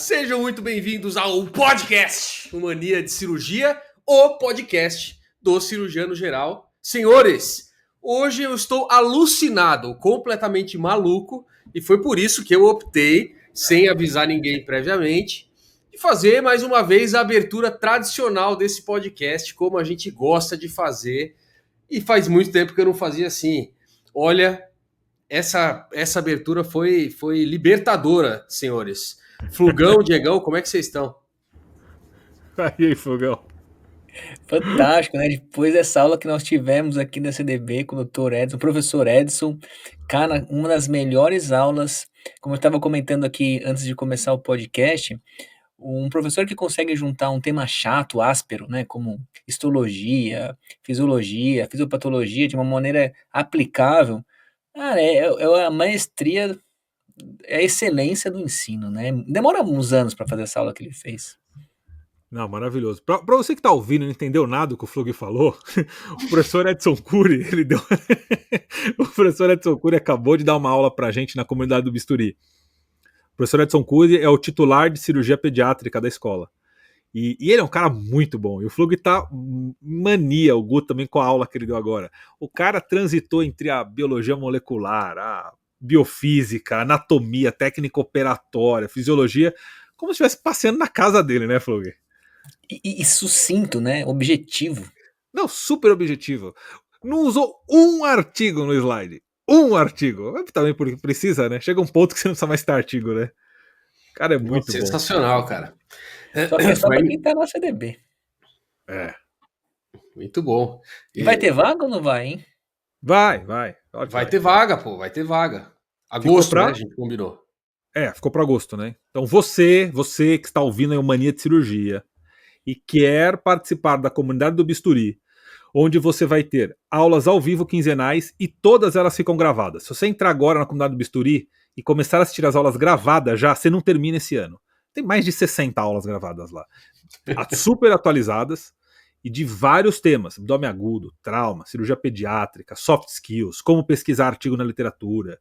Sejam muito bem-vindos ao podcast O Mania de Cirurgia, o podcast do cirurgiano geral. Senhores, hoje eu estou alucinado, completamente maluco, e foi por isso que eu optei, sem avisar ninguém previamente, de fazer mais uma vez a abertura tradicional desse podcast, como a gente gosta de fazer, e faz muito tempo que eu não fazia assim. Olha, essa abertura foi libertadora, senhores. Flugão, Diegão, como é que vocês estão? Aí, Fogão. Fantástico, né? Depois dessa aula que nós tivemos aqui na CDB com o Dr. Edson, o professor Edson, cara, uma das melhores aulas, como eu estava comentando aqui antes de começar o podcast, um professor que consegue juntar um tema chato, áspero, né, como histologia, fisiologia, fisiopatologia, de uma maneira aplicável, cara, é a maestria, é a excelência do ensino, né? Demora uns anos para fazer essa aula que ele fez. Não, maravilhoso. Pra você que tá ouvindo e não entendeu nada do que o Flug falou, o professor Edson Cury, o professor Edson Cury acabou de dar uma aula pra gente na comunidade do Bisturi. O professor Edson Cury é o titular de cirurgia pediátrica da escola. E ele é um cara muito bom. E o Flug tá mania, o Guto também com a aula que ele deu agora. O cara transitou entre a biologia molecular, a biofísica, a anatomia, técnica operatória, fisiologia, como se estivesse passeando na casa dele, né, Flug? E sucinto, né? Objetivo. Não, super objetivo. Não usou um artigo no slide. Um artigo. Também porque precisa, né? Chega um ponto que você não precisa mais ter artigo, né? Cara, é muito Sensacional, cara. Só que é só pra quem tá na CDB. É. Muito bom. E vai ter vaga ou não vai, hein? Vai. Vai ter vaga, pô, vai ter vaga. Agosto, né? A gente combinou. Ficou pra agosto, né? Então você que está ouvindo aí o Mania de Cirurgia e quer participar da comunidade do Bisturi, onde você vai ter aulas ao vivo quinzenais e todas elas ficam gravadas. Se você entrar agora na comunidade do Bisturi e começar a assistir as aulas gravadas já, você não termina esse ano. Tem mais de 60 aulas gravadas lá. Super atualizadas e de vários temas. Abdômen agudo, trauma, cirurgia pediátrica, soft skills, como pesquisar artigo na literatura,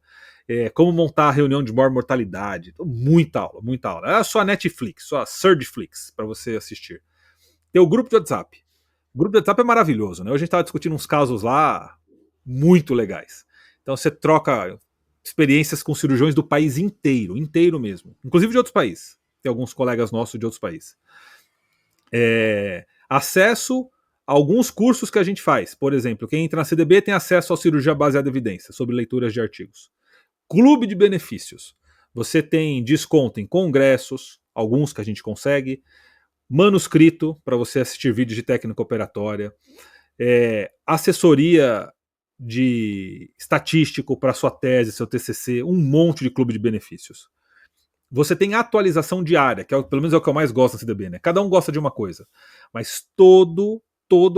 como montar a reunião de maior mortalidade. Muita aula, muita aula. É só a Netflix, só a Surgeflix para você assistir. Tem o grupo de WhatsApp. O grupo de WhatsApp é maravilhoso, né? Hoje a gente estava discutindo uns casos lá muito legais. Então você troca experiências com cirurgiões do país inteiro mesmo. Inclusive de outros países. Tem alguns colegas nossos de outros países. Acesso a alguns cursos que a gente faz. Por exemplo, quem entra na CDB tem acesso à cirurgia baseada em evidência, sobre leituras de artigos. Clube de benefícios. Você tem desconto em congressos, alguns que a gente consegue, manuscrito para você assistir vídeos de técnica operatória, assessoria de estatístico para sua tese, seu TCC, um monte de clube de benefícios. Você tem atualização diária, que pelo menos é o que eu mais gosto da CDB, né? Cada um gosta de uma coisa, mas todo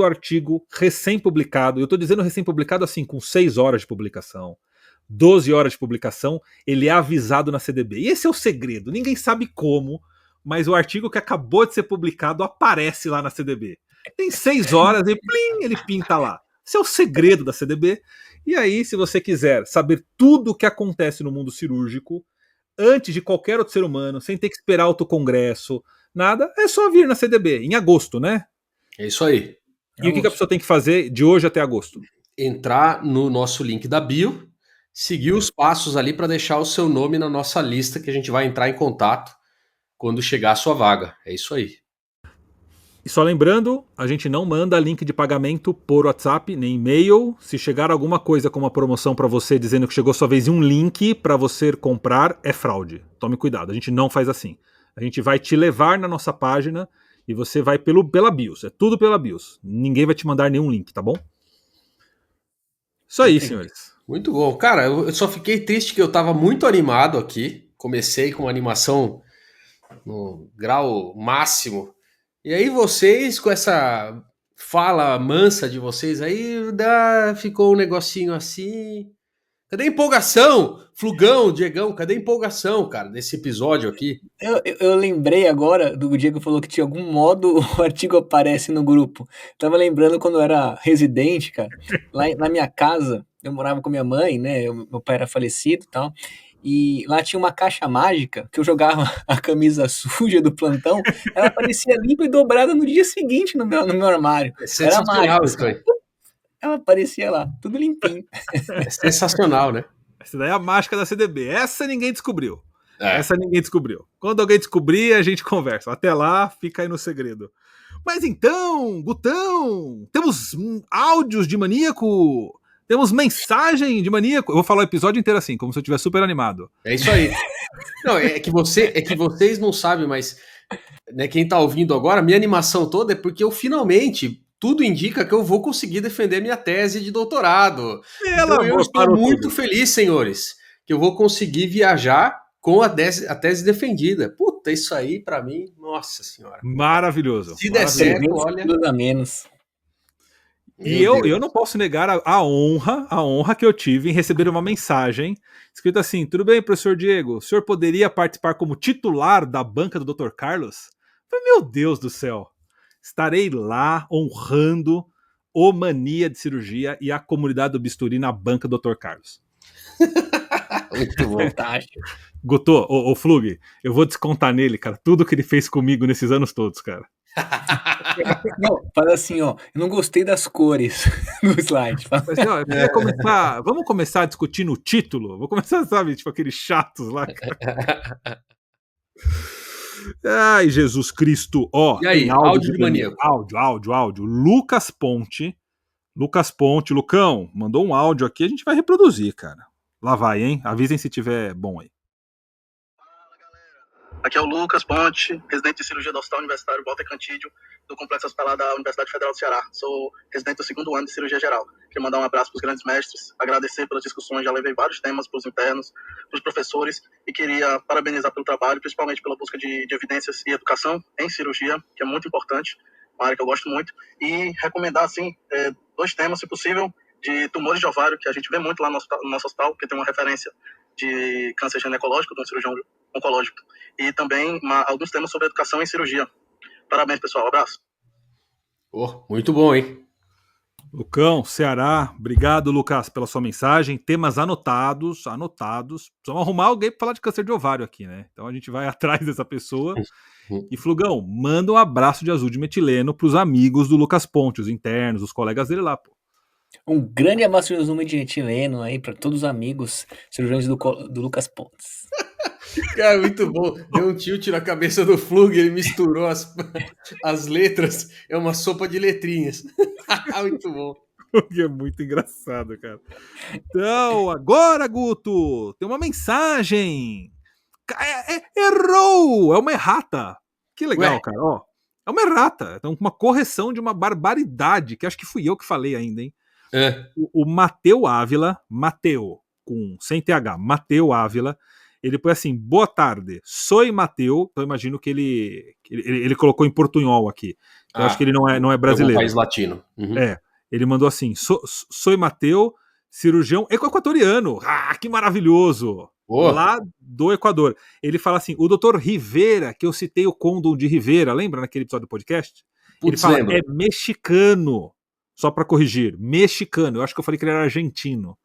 artigo recém-publicado, eu estou dizendo recém-publicado assim, com 6 horas de publicação, 12 horas de publicação, ele é avisado na CDB. E esse é o segredo, ninguém sabe como, mas o artigo que acabou de ser publicado aparece lá na CDB. Tem 6 horas e plim, ele pinta lá. Esse é o segredo da CDB. E aí, se você quiser saber tudo o que acontece no mundo cirúrgico, antes de qualquer outro ser humano, sem ter que esperar outro congresso, nada, é só vir na CDB, em agosto, né? É isso aí. E o que a pessoa tem que fazer de hoje até agosto? Entrar no nosso link da bio, seguir os passos ali para deixar o seu nome na nossa lista, que a gente vai entrar em contato quando chegar a sua vaga. É isso aí. E só lembrando, a gente não manda link de pagamento por WhatsApp, nem e-mail. Se chegar alguma coisa com uma promoção para você dizendo que chegou sua vez e um link para você comprar, é fraude. Tome cuidado, a gente não faz assim. A gente vai te levar na nossa página e você vai pela BIOS. É tudo pela BIOS. Ninguém vai te mandar nenhum link, tá bom? Isso aí, senhores. Muito bom. Cara, eu só fiquei triste que eu tava muito animado aqui. Comecei com uma animação no grau máximo. E aí vocês, com essa fala mansa de vocês aí, ficou um negocinho assim. Cadê a empolgação? Flugão, Diegão, cadê a empolgação, cara, desse episódio aqui? Eu lembrei agora do Diego falou que tinha algum modo o artigo aparece no grupo. Tava lembrando quando eu era residente, cara, lá na minha casa, eu morava com minha mãe, né? Meu pai era falecido e tal. e lá tinha uma caixa mágica que eu jogava a camisa suja do plantão, ela aparecia limpa e dobrada no dia seguinte no meu armário. É Era sensacional mágico, isso assim, ó. aí. Ela aparecia lá, tudo limpinho. É sensacional, né? Essa daí é a mágica da CDB. Essa ninguém descobriu. É. Essa ninguém descobriu. Quando alguém descobrir, a gente conversa. Até lá, fica aí no segredo. Mas então, Gutão, temos áudios de maníaco, temos mensagem de maníaco. Eu vou falar o episódio inteiro assim, como se eu estivesse super animado. É isso aí. Não, é que vocês não sabem, mas né, quem tá ouvindo agora, minha animação toda é porque eu finalmente, tudo indica que eu vou conseguir defender minha tese de doutorado. Pelo Então eu amor, estou parou muito tudo. feliz, senhores, que eu vou conseguir viajar com a tese defendida. Puta, isso aí pra mim, nossa senhora. Maravilhoso. Se der maravilhoso. certo, olha. Tudo a menos. E Meu eu Deus. não posso negar a honra que eu tive em receber uma mensagem escrito assim: tudo bem, professor Diego, o senhor poderia participar como titular da banca do Dr. Carlos? Eu falei, meu Deus do céu, estarei lá honrando o Mania de Cirurgia e a comunidade do bisturi na banca do Dr. Carlos. Muito bom. Fantástico. Gotô, ô Flug, eu vou descontar nele, cara, tudo que ele fez comigo nesses anos todos, cara. Não, fala assim, ó, eu não gostei das cores no slide. Fala, Mas, ó, eu queria começar, vamos começar discutindo o título? Vou começar, sabe, tipo aqueles chatos lá, cara. Ai, Jesus Cristo, ó, E aí, tem áudio de maníaco. Áudio. Lucas Ponte, Lucão, mandou um áudio aqui, a gente vai reproduzir, cara. Lá vai, hein? Avisem se tiver bom aí. Aqui é o Lucas Ponte, residente de cirurgia do Hospital Universitário Walter Cantídio, do Complexo Hospitalar da Universidade Federal do Ceará. Sou residente do 2º ano de cirurgia geral. Queria mandar um abraço para os grandes mestres, agradecer pelas discussões, já levei vários temas para os internos, para os professores, e queria parabenizar pelo trabalho, principalmente pela busca de evidências e educação em cirurgia, que é muito importante, uma área que eu gosto muito, e recomendar, assim, 2 temas, se possível, de tumores de ovário, que a gente vê muito lá no nosso hospital, porque tem uma referência de câncer ginecológico, de um cirurgião oncológico, e também alguns temas sobre educação em cirurgia. Parabéns, pessoal. Abraço. Oh, muito bom, hein? Lucão, Ceará, obrigado, Lucas, pela sua mensagem. Temas anotados. Precisamos arrumar alguém para falar de câncer de ovário aqui, né? Então a gente vai atrás dessa pessoa. E Flugão, manda um abraço de azul de metileno pros amigos do Lucas Ponte, os internos, os colegas dele lá, pô. um grande abraço de resumo de etileno aí para todos os amigos cirurgiões do Lucas Pontes. Cara, muito bom. Deu um tilt na cabeça do Flug, ele misturou as letras. É uma sopa de letrinhas. Muito bom. É muito engraçado, cara. Então, agora, Guto, tem uma mensagem. Errou! É uma errata. Que legal, Ué? cara. Ó, é uma errata. Então, uma correção de uma barbaridade, que acho que fui eu que falei ainda, hein? É. O Mateu Ávila, sem TH, Mateu Ávila, ele põe assim: boa tarde, sou Mateu. Então, eu imagino que ele colocou em portunhol aqui. Eu acho que ele não é brasileiro. País latino. Uhum. É, ele mandou assim: sou Mateu, cirurgião equatoriano. Ah, que maravilhoso! Boa. Lá do Equador. Ele fala assim: o doutor Rivera, que eu citei o Condom de Rivera, lembra naquele episódio do podcast? Ele fala: lembro. é mexicano. Só para corrigir, mexicano. Eu acho que eu falei que ele era argentino.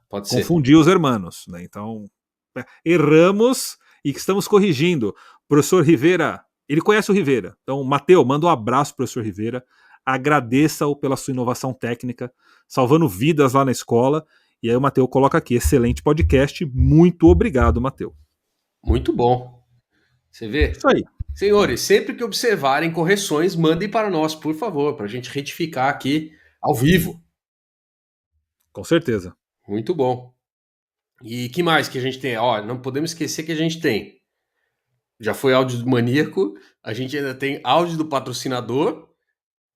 Pode ser. Confundi os hermanos, né? Então, erramos e estamos corrigindo. Professor Rivera, ele conhece o Rivera. Então, Mateu, manda um abraço, professor Rivera. Agradeça-o pela sua inovação técnica, salvando vidas lá na escola. E aí o Mateu coloca aqui: excelente podcast. Muito obrigado, Mateu. Muito bom. Você vê? Isso aí. Senhores, sempre que observarem correções, mandem para nós, por favor, para a gente retificar aqui ao vivo. Com certeza. Muito bom. E que mais que a gente tem? Ó, não podemos esquecer que a gente tem. Já foi áudio do maníaco, a gente ainda tem áudio do patrocinador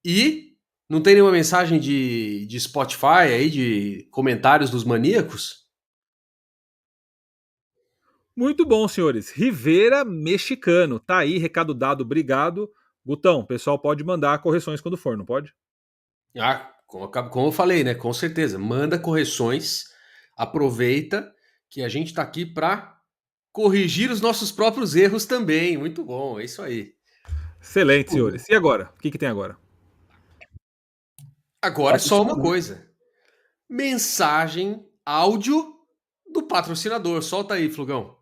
e não tem nenhuma mensagem de Spotify aí, de comentários dos maníacos? Muito bom, senhores. Rivera mexicano. Tá aí, recado dado, obrigado. Gutão, o pessoal pode mandar correções quando for, não pode? Como eu falei, né? Com certeza. Manda correções, aproveita que a gente tá aqui para corrigir os nossos próprios erros também. Muito bom, é isso aí. Excelente, senhores. E agora? O que tem agora? Agora é só uma coisa. Mensagem, áudio do patrocinador. Solta aí, Flugão.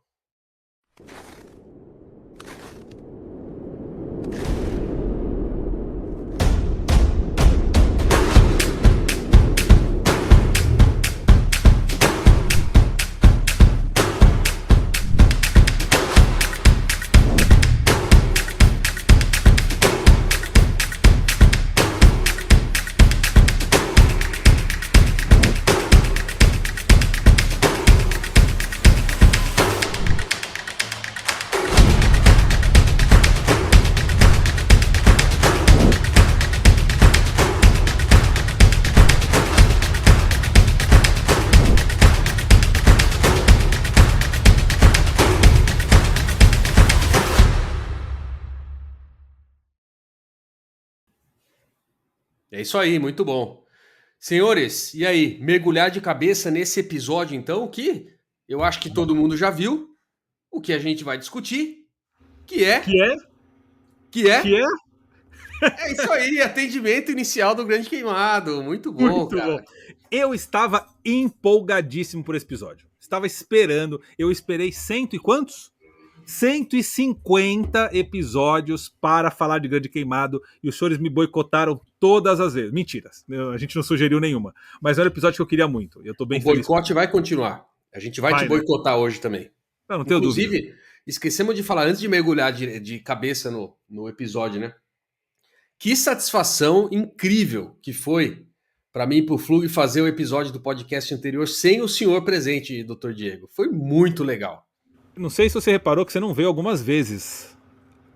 É isso aí, muito bom. Senhores, e aí? Mergulhar de cabeça nesse episódio, então, que eu acho que todo mundo já viu. O que a gente vai discutir, que é... É isso aí, atendimento inicial do Grande Queimado. Muito bom, Muito cara. bom. Eu estava empolgadíssimo por esse episódio. Estava esperando. Eu esperei cento e quantos? 150 episódios para falar de Grande Queimado e os senhores me boicotaram todas as vezes. Mentiras, a gente não sugeriu nenhuma. Mas era um episódio que eu queria muito. Eu tô bem feliz. O boicote vai continuar. A gente vai te boicotar hoje também. Não tenho dúvida. Inclusive, esquecemos de falar, antes de mergulhar de cabeça no episódio, né? Que satisfação incrível que foi para mim e pro Flug fazer o episódio do podcast anterior sem o senhor presente, Dr. Diego. Foi muito legal. Não sei se você reparou que você não veio algumas vezes.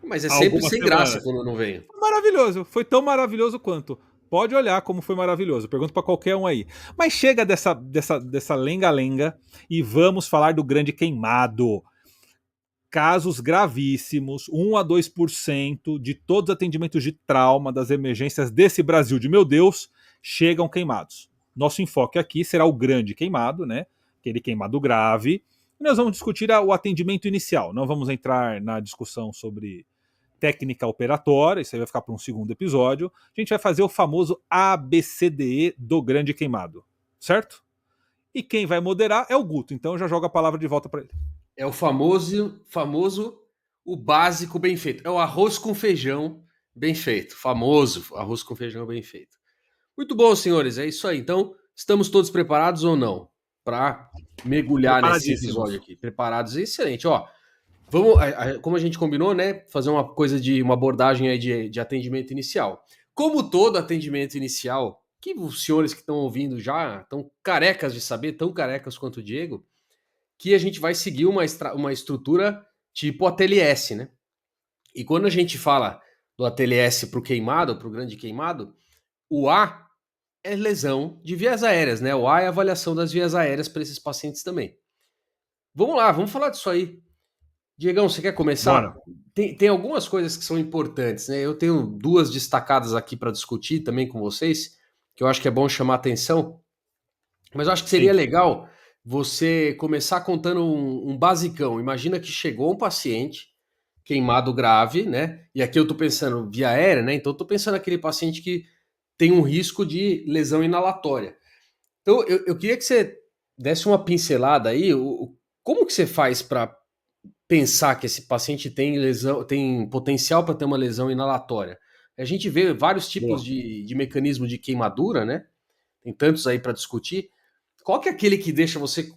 Mas é sempre sem graça quando eu não venho. Maravilhoso. Foi tão maravilhoso quanto. Pode olhar como foi maravilhoso. Pergunto pra qualquer um aí. Mas chega dessa lenga-lenga e vamos falar do Grande Queimado. Casos gravíssimos, 1 a 2% de todos os atendimentos de trauma das emergências desse Brasil de meu Deus chegam queimados. Nosso enfoque aqui será o Grande Queimado, né? Aquele queimado grave. E nós vamos discutir o atendimento inicial. Não vamos entrar na discussão sobre técnica operatória, isso aí vai ficar para um segundo episódio. A gente vai fazer o famoso ABCDE do Grande Queimado, certo? E quem vai moderar é o Guto, então eu já jogo a palavra de volta para ele. É o famoso, o básico bem feito. É o arroz com feijão bem feito. Famoso arroz com feijão bem feito. Muito bom, senhores, é isso aí. Então, estamos todos preparados ou não para mergulhar nesse episódio aqui? Preparados, excelente. Ó, vamos, como a gente combinou, né? Fazer uma abordagem aí de atendimento inicial. Como todo atendimento inicial, que os senhores que estão ouvindo já estão carecas de saber, tão carecas quanto o Diego, que a gente vai seguir uma estrutura tipo ATLS, né? E quando a gente fala do ATLS para o queimado, para o grande queimado, o A é lesão de vias aéreas, né? O A é a avaliação das vias aéreas para esses pacientes também. Vamos lá, vamos falar disso aí. Diegão, você quer começar? Tem algumas coisas que são importantes, né? Eu tenho duas destacadas aqui para discutir também com vocês, que eu acho que é bom chamar atenção, mas eu acho que seria legal você começar contando um basicão. Imagina que chegou um paciente queimado grave, né? E aqui eu tô pensando via aérea, né? Então eu tô pensando naquele paciente que tem um risco de lesão inalatória. Então eu queria que você desse uma pincelada aí, como que você faz para pensar que esse paciente tem potencial para ter uma lesão inalatória? A gente vê vários tipos de mecanismo de queimadura, né? Tem tantos aí para discutir. Qual que é aquele que deixa você,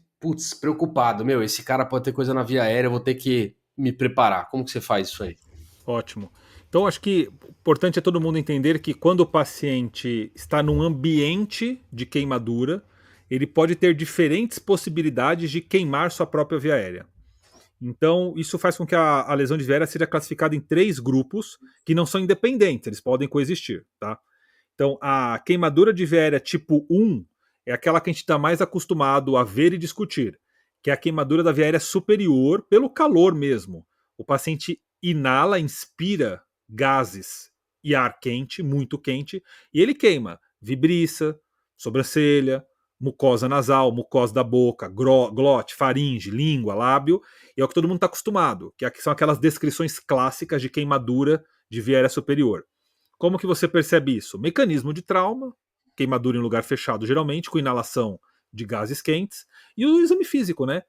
preocupado? Meu, esse cara pode ter coisa na via aérea, eu vou ter que me preparar. Como que você faz isso aí? Ótimo. Então, acho que o importante é todo mundo entender que quando o paciente está num ambiente de queimadura, ele pode ter diferentes possibilidades de queimar sua própria via aérea. Então, isso faz com que a lesão de via aérea seja classificada em 3 grupos que não são independentes, eles podem coexistir, tá? Então, a queimadura de via aérea tipo 1 é aquela que a gente está mais acostumado a ver e discutir, que é a queimadura da via aérea superior pelo calor mesmo. O paciente inala, inspira gases e ar quente, muito quente, e ele queima vibriça, sobrancelha, mucosa nasal, mucosa da boca, glote, faringe, língua, lábio, e é o que todo mundo está acostumado, que são aquelas descrições clássicas de queimadura de via aérea superior. Como que você percebe isso? Mecanismo de trauma, queimadura em lugar fechado, geralmente com inalação de gases quentes, e o exame físico, né?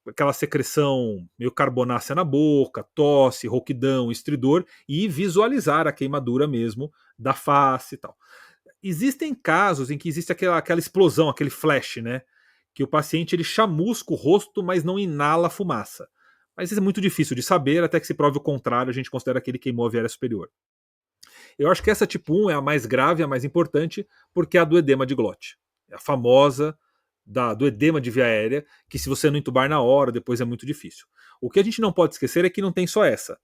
Aquela secreção meio carbonácea na boca, tosse, rouquidão, estridor, e visualizar a queimadura mesmo da face e tal. Existem casos em que existe aquela explosão, aquele flash, né? Que o paciente ele chamusca o rosto, mas não inala a fumaça. Mas isso é muito difícil de saber, até que se prove o contrário, a gente considera que ele queimou a via aérea superior. Eu acho que essa tipo 1 é a mais grave, a mais importante, porque é a do edema de glote. É a famosa do edema de via aérea, que se você não entubar na hora, depois é muito difícil. O que a gente não pode esquecer é que não tem só essa.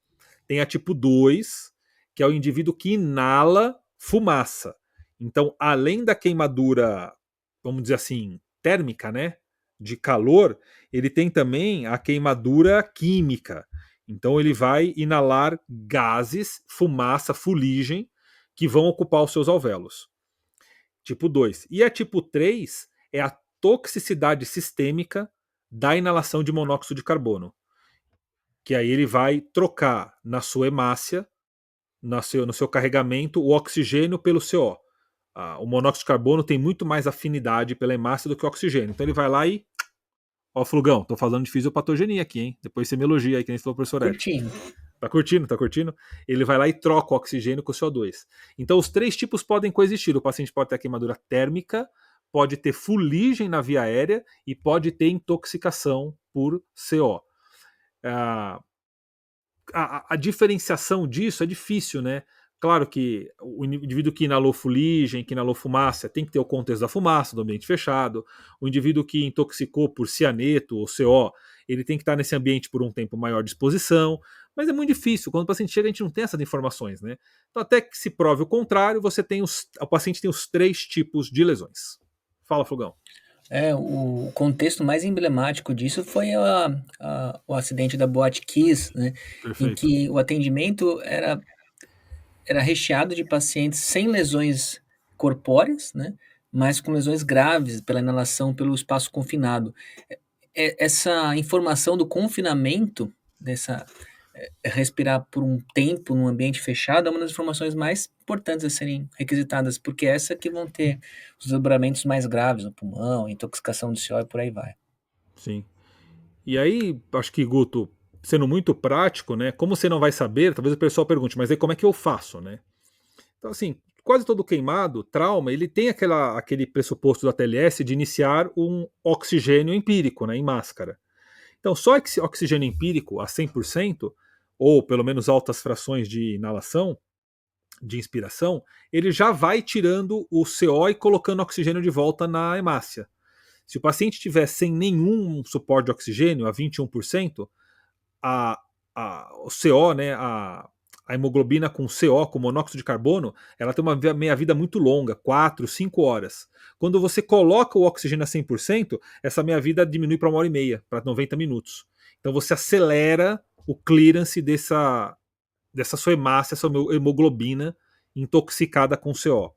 Tem a tipo 2, que é o indivíduo que inala fumaça. Então, além da queimadura, vamos dizer assim, térmica, né, de calor, ele tem também a queimadura química. Então ele vai inalar gases, fumaça, fuligem, que vão ocupar os seus alvéolos. Tipo 2. E a tipo 3 é a toxicidade sistêmica da inalação de monóxido de carbono. Que aí ele vai trocar na sua hemácia, no seu carregamento, o oxigênio pelo CO. O monóxido de carbono tem muito mais afinidade pela hemácia do que o oxigênio. Então ele vai lá e... Ó, Flugão, tô falando de fisiopatogenia aqui, hein? Depois você me elogia aí, que nem falou o professor Ed. Curtindo. Tá curtindo? Ele vai lá e troca o oxigênio com o CO2. Então os 3 tipos podem coexistir. O paciente pode ter queimadura térmica, pode ter fuligem na via aérea e pode ter intoxicação por CO. A diferenciação disso é difícil, né? Claro que o indivíduo que inalou fuligem, que inalou fumaça, tem que ter o contexto da fumaça, do ambiente fechado. O indivíduo que intoxicou por cianeto ou CO, ele tem que estar nesse ambiente por um tempo maior de exposição. Mas é muito difícil. Quando o paciente chega, a gente não tem essas informações, né? Então, até que se prove o contrário, o paciente tem os 3 tipos de lesões. Fala, Flugão. O contexto mais emblemático disso foi o acidente da Boate Kiss, né? Em Perfeito. que o atendimento era recheado de pacientes sem lesões corpóreas, né? Mas com lesões graves pela inalação pelo espaço confinado. Essa informação do confinamento, respirar por um tempo num ambiente fechado, é uma das informações mais importantes a serem requisitadas, porque é essa que vão ter os desdobramentos mais graves no pulmão, intoxicação de CO e por aí vai. Sim. E aí, acho que, Guto, sendo muito prático, né? Como você não vai saber, talvez o pessoal pergunte, mas aí como é que eu faço, né? Então, assim, quase todo queimado, trauma, ele tem aquele pressuposto da TLS de iniciar um oxigênio empírico, né, em máscara. Então, só esse oxigênio empírico a 100%, ou pelo menos altas frações de inalação, de inspiração, ele já vai tirando o CO e colocando oxigênio de volta na hemácia. Se o paciente tiver sem nenhum suporte de oxigênio, a 21%, o CO, né, a hemoglobina com CO, com monóxido de carbono, ela tem uma meia-vida muito longa, 4, 5 horas. Quando você coloca o oxigênio a 100%, essa meia-vida diminui para 1h30, para 90 minutos. Então você acelera o clearance dessa sua hemácia, essa hemoglobina intoxicada com CO.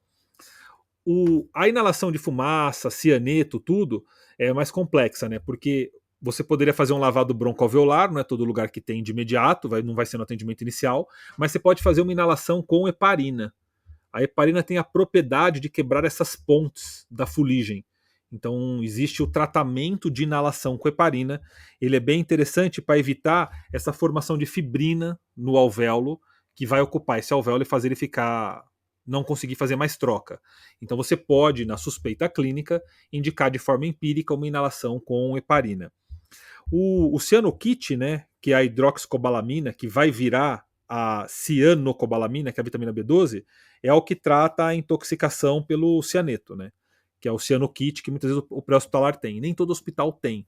A inalação de fumaça, cianeto, tudo é mais complexa, né? Porque você poderia fazer um lavado broncoalveolar, não é todo lugar que tem de imediato, não vai ser no atendimento inicial, mas você pode fazer uma inalação com heparina. A heparina tem a propriedade de quebrar essas pontes da fuligem. Então existe o tratamento de inalação com heparina. Ele é bem interessante para evitar essa formação de fibrina no alvéolo, que vai ocupar esse alvéolo e fazer ele não conseguir fazer mais troca. Então você pode, na suspeita clínica, indicar de forma empírica uma inalação com heparina. O cianokit, né, que é a hidroxicobalamina, que vai virar a cianocobalamina, que é a vitamina B12, é o que trata a intoxicação pelo cianeto, né, que é o cianokit, que muitas vezes o pré-hospitalar tem. Nem todo hospital tem,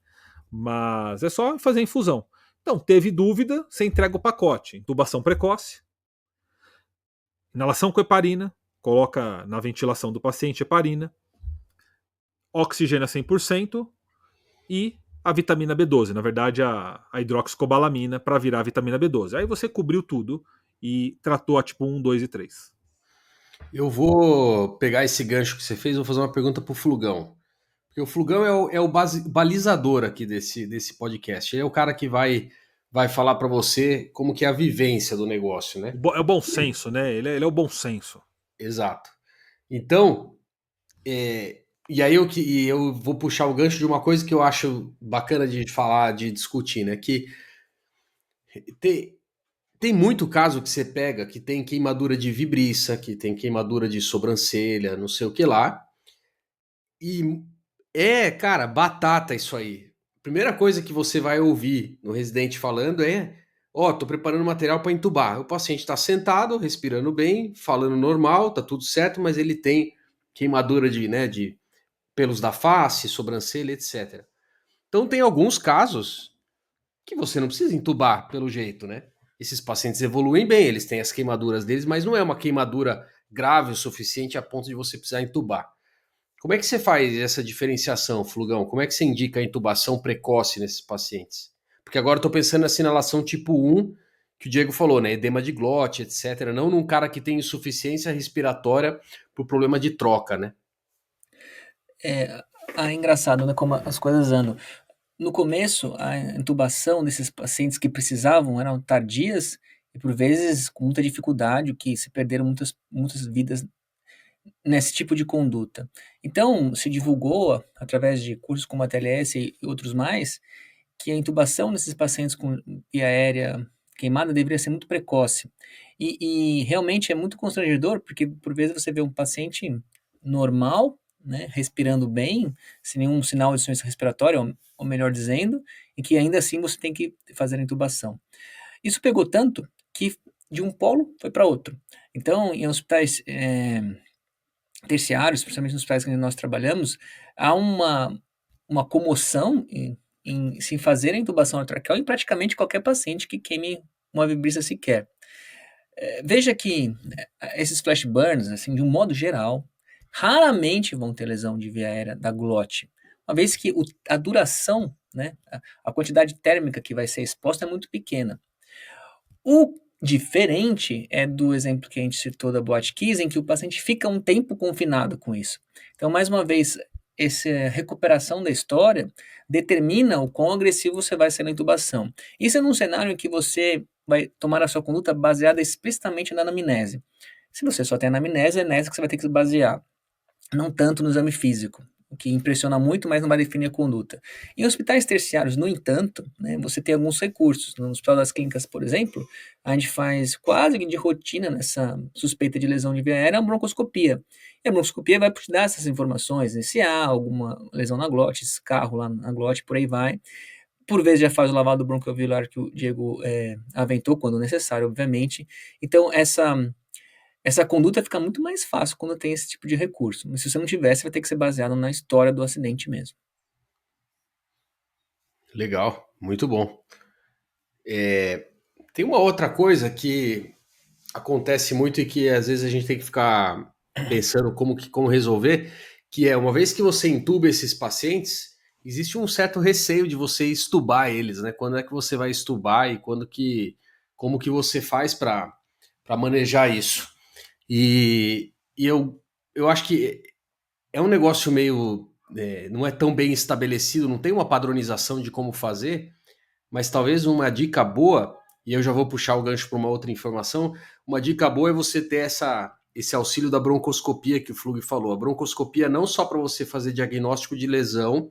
mas é só fazer a infusão. Então, teve dúvida, você entrega o pacote. Intubação precoce, inalação com heparina, coloca na ventilação do paciente heparina, oxigênio a 100% e a vitamina B12, na verdade a hidroxicobalamina para virar a vitamina B12. Aí você cobriu tudo e tratou a tipo 1, 2 e 3. Eu vou pegar esse gancho que você fez e vou fazer uma pergunta pro Flugão. Porque o Flugão é o balizador aqui desse podcast. Ele é o cara que vai falar para você como que é a vivência do negócio, né? É o bom senso, né? Ele é o bom senso. Exato. Então, E aí eu vou puxar o gancho de uma coisa que eu acho bacana de falar, de discutir, né? Que tem, tem muito caso que você pega que tem queimadura de vibriça, que tem queimadura de sobrancelha, não sei o que lá. E cara, batata isso aí. Primeira coisa que você vai ouvir no residente falando é: ó, tô preparando material para entubar. O paciente está sentado, respirando bem, falando normal, tá tudo certo, mas ele tem queimadura de pelos da face, sobrancelha, etc. Então tem alguns casos que você não precisa entubar pelo jeito, né? Esses pacientes evoluem bem, eles têm as queimaduras deles, mas não é uma queimadura grave o suficiente a ponto de você precisar entubar. Como é que você faz essa diferenciação, Flugão? Como é que você indica a intubação precoce nesses pacientes? Porque agora eu tô pensando na sinalação tipo 1, que o Diego falou, né? Edema de glote, etc. Não num cara que tem insuficiência respiratória por problema de troca, né? É engraçado, né, como as coisas andam. No começo, a intubação desses pacientes que precisavam eram tardias e, por vezes, com muita dificuldade, o que se perderam muitas vidas nesse tipo de conduta. Então, se divulgou, através de cursos como a TLS e outros mais, que a intubação nesses pacientes com via aérea queimada deveria ser muito precoce. E realmente é muito constrangedor, porque por vezes você vê um paciente normal, né, respirando bem, sem nenhum sinal de insuficiência respiratória, ou melhor dizendo, e que ainda assim você tem que fazer a intubação. Isso pegou tanto que de um polo foi para outro. Então, em hospitais terciários, principalmente nos hospitais que nós trabalhamos, há uma comoção em se fazer a intubação traqueal em praticamente qualquer paciente que queime uma vibriça sequer. Veja que esses flash burns, assim, de um modo geral, raramente vão ter lesão de via aérea da glote, uma vez que a duração, né, a quantidade térmica que vai ser exposta é muito pequena. O diferente é do exemplo que a gente citou da Boate Kiss, em que o paciente fica um tempo confinado com isso. Então, mais uma vez, essa recuperação da história determina o quão agressivo você vai ser na intubação. Isso é num cenário em que você vai tomar a sua conduta baseada explicitamente na anamnese. Se você só tem anamnese, é nessa que você vai ter que se basear, não tanto no exame físico, o que impressiona muito, mas não vai definir a conduta. Em hospitais terciários, no entanto, né, você tem alguns recursos. No Hospital das Clínicas, por exemplo, a gente faz quase que de rotina nessa suspeita de lesão de via aérea, a broncoscopia. E a broncoscopia vai te dar essas informações, né, se há alguma lesão na glote, escarro lá na glote, por aí vai. Por vezes já faz o lavado bronquioalveolar que o Diego aventou, quando necessário, obviamente. Então, essa conduta fica muito mais fácil quando tem esse tipo de recurso. Mas se você não tiver, você vai ter que ser baseado na história do acidente mesmo. Legal, muito bom. Tem uma outra coisa que acontece muito e que às vezes a gente tem que ficar pensando como resolver, que é uma vez que você entuba esses pacientes, existe um certo receio de você estubar eles, né? Quando é que você vai estubar e como que você faz para manejar isso? E eu acho que é um negócio meio não é tão bem estabelecido, não tem uma padronização de como fazer, mas talvez uma dica boa, e eu já vou puxar o gancho para uma outra informação, uma dica boa é você ter esse auxílio da broncoscopia que o Flug falou. A broncoscopia não só para você fazer diagnóstico de lesão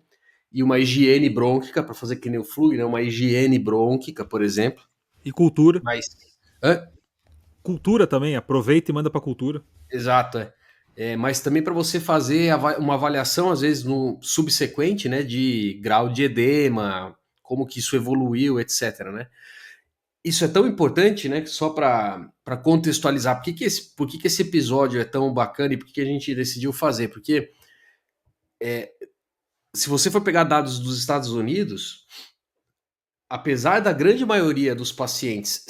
e uma higiene brônquica, para fazer que nem o Flug, né? Uma higiene brônquica, por exemplo. E cultura. Mas. Hã? Cultura também, aproveita e manda para cultura. Exato, mas também para você fazer uma avaliação, às vezes, no subsequente, né, de grau de edema, como que isso evoluiu, etc, né? Isso é tão importante, né, que só para contextualizar, por que esse episódio é tão bacana e por que a gente decidiu fazer? Porque se você for pegar dados dos Estados Unidos, apesar da grande maioria dos pacientes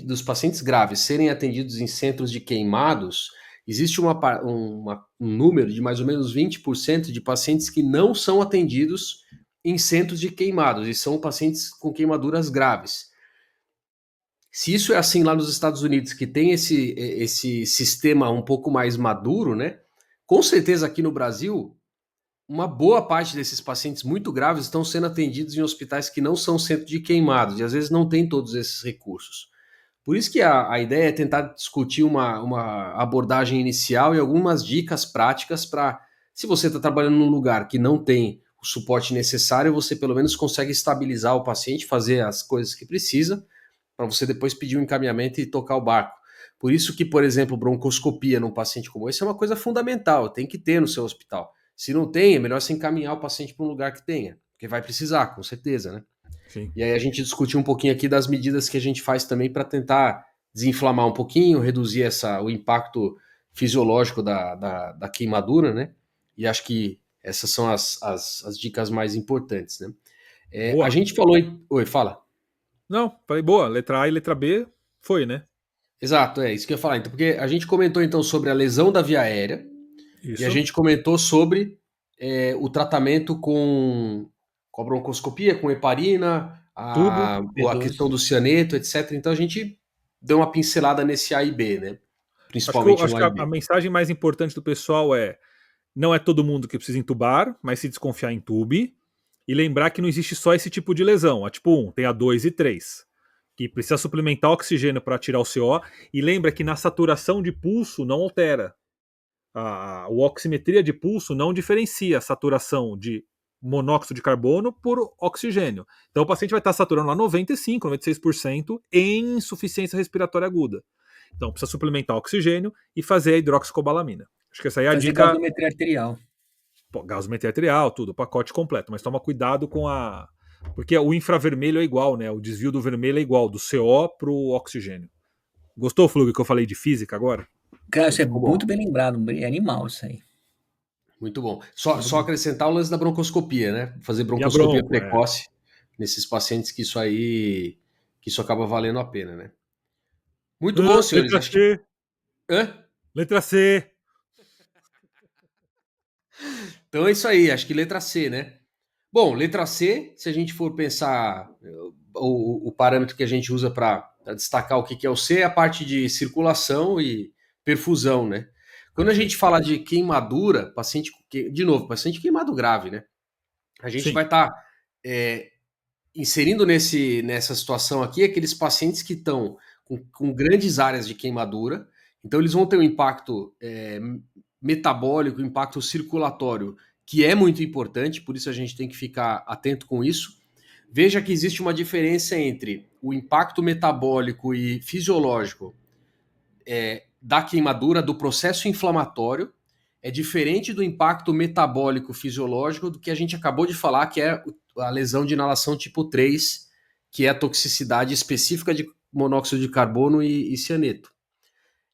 dos pacientes graves serem atendidos em centros de queimados, existe um número de mais ou menos 20% de pacientes que não são atendidos em centros de queimados, e são pacientes com queimaduras graves. Se isso é assim lá nos Estados Unidos, que tem esse sistema um pouco mais maduro, né? Com certeza aqui no Brasil, uma boa parte desses pacientes muito graves estão sendo atendidos em hospitais que não são centro de queimados, e às vezes não tem todos esses recursos. Por isso que a ideia é tentar discutir uma abordagem inicial e algumas dicas práticas para Se você está trabalhando num lugar que não tem o suporte necessário, você pelo menos consegue estabilizar o paciente, fazer as coisas que precisa, para você depois pedir um encaminhamento e tocar o barco. Por isso que, por exemplo, broncoscopia num paciente como esse é uma coisa fundamental, tem que ter no seu hospital. Se não tem, é melhor você encaminhar o paciente para um lugar que tenha, porque vai precisar, com certeza, né? Sim. E aí a gente discutiu um pouquinho aqui das medidas que a gente faz também para tentar desinflamar um pouquinho, reduzir o impacto fisiológico da queimadura, né? E acho que essas são as dicas mais importantes, né? A gente falou em... Oi, fala. Não, falei boa. Letra A e letra B foi, né? Exato, é isso que eu ia falar. Então, porque a gente comentou então sobre a lesão da via aérea Isso. e a gente comentou sobre o tratamento com a broncoscopia, com heparina, a questão do cianeto, etc. Então a gente deu uma pincelada nesse A e B, né? Principalmente acho no que A e B. a mensagem mais importante do pessoal é: não é todo mundo que precisa entubar, mas se desconfiar, entube. E lembrar que não existe só esse tipo de lesão. A tipo 1, tem a 2 e 3. Que precisa suplementar oxigênio para tirar o CO. E lembra que na saturação de pulso não altera. A oximetria de pulso não diferencia a saturação de monóxido de carbono por oxigênio. Então o paciente vai estar saturando lá 95%, 96% em insuficiência respiratória aguda. Então precisa suplementar oxigênio e fazer a hidroxicobalamina. Acho que essa aí é a Fazer dica. gasometria arterial. Gasometria arterial, tudo, o pacote completo. Mas toma cuidado com porque o infravermelho é igual, né? O desvio do vermelho é igual, do CO pro oxigênio. Gostou, Flug, que eu falei de física agora? Cara, isso é Ficou bom. muito bem lembrado, é animal isso aí. Muito bom. Só acrescentar o lance da broncoscopia, né? Fazer E a broncoscopia bronco, precoce nesses pacientes que isso acaba valendo a pena, né? Muito bom, senhores. Letra Acho que... C. Hã? Letra C. Então é isso aí, acho que letra C, né? Bom, letra C, se a gente for pensar o parâmetro que a gente usa para destacar o que é o C, é a parte de circulação e perfusão, né? Quando a gente fala de queimadura, paciente queimado grave, né? A gente Sim. vai estar inserindo nessa situação aqui aqueles pacientes que estão com grandes áreas de queimadura, então eles vão ter um impacto metabólico, impacto circulatório, que é muito importante, por isso a gente tem que ficar atento com isso. Veja que existe uma diferença entre o impacto metabólico e fisiológico da queimadura, do processo inflamatório, é diferente do impacto metabólico fisiológico do que a gente acabou de falar, que é a lesão de inalação tipo 3, que é a toxicidade específica de monóxido de carbono e cianeto.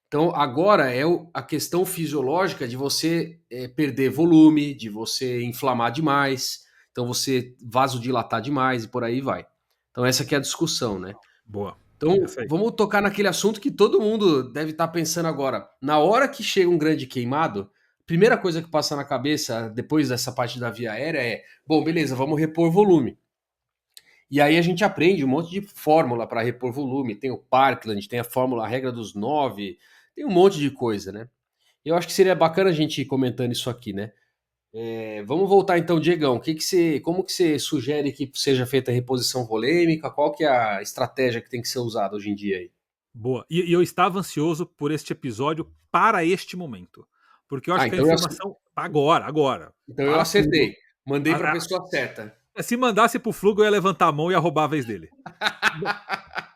Então, agora é a questão fisiológica de você perder volume, de você inflamar demais, então você vasodilatar demais e por aí vai. Então, essa aqui é a discussão, né? Boa. Então, vamos tocar naquele assunto que todo mundo deve estar pensando agora. Na hora que chega um grande queimado, a primeira coisa que passa na cabeça, depois dessa parte da via aérea, é: bom, beleza, vamos repor volume. E aí a gente aprende um monte de fórmula para repor volume. Tem o Parkland, tem a fórmula, a regra dos 9, tem um monte de coisa, né? Eu acho que seria bacana a gente ir comentando isso aqui, né? Vamos voltar então, Diegão. Como que você sugere que seja feita a reposição volêmica? Qual que é a estratégia que tem que ser usada hoje em dia aí? Boa. E eu estava ansioso por este episódio para este momento. Porque eu acho que a informação... Agora. Então eu acertei. Mandei para a pessoa certa. Se mandasse pro Flugo, eu ia levantar a mão e ia roubar a vez dele.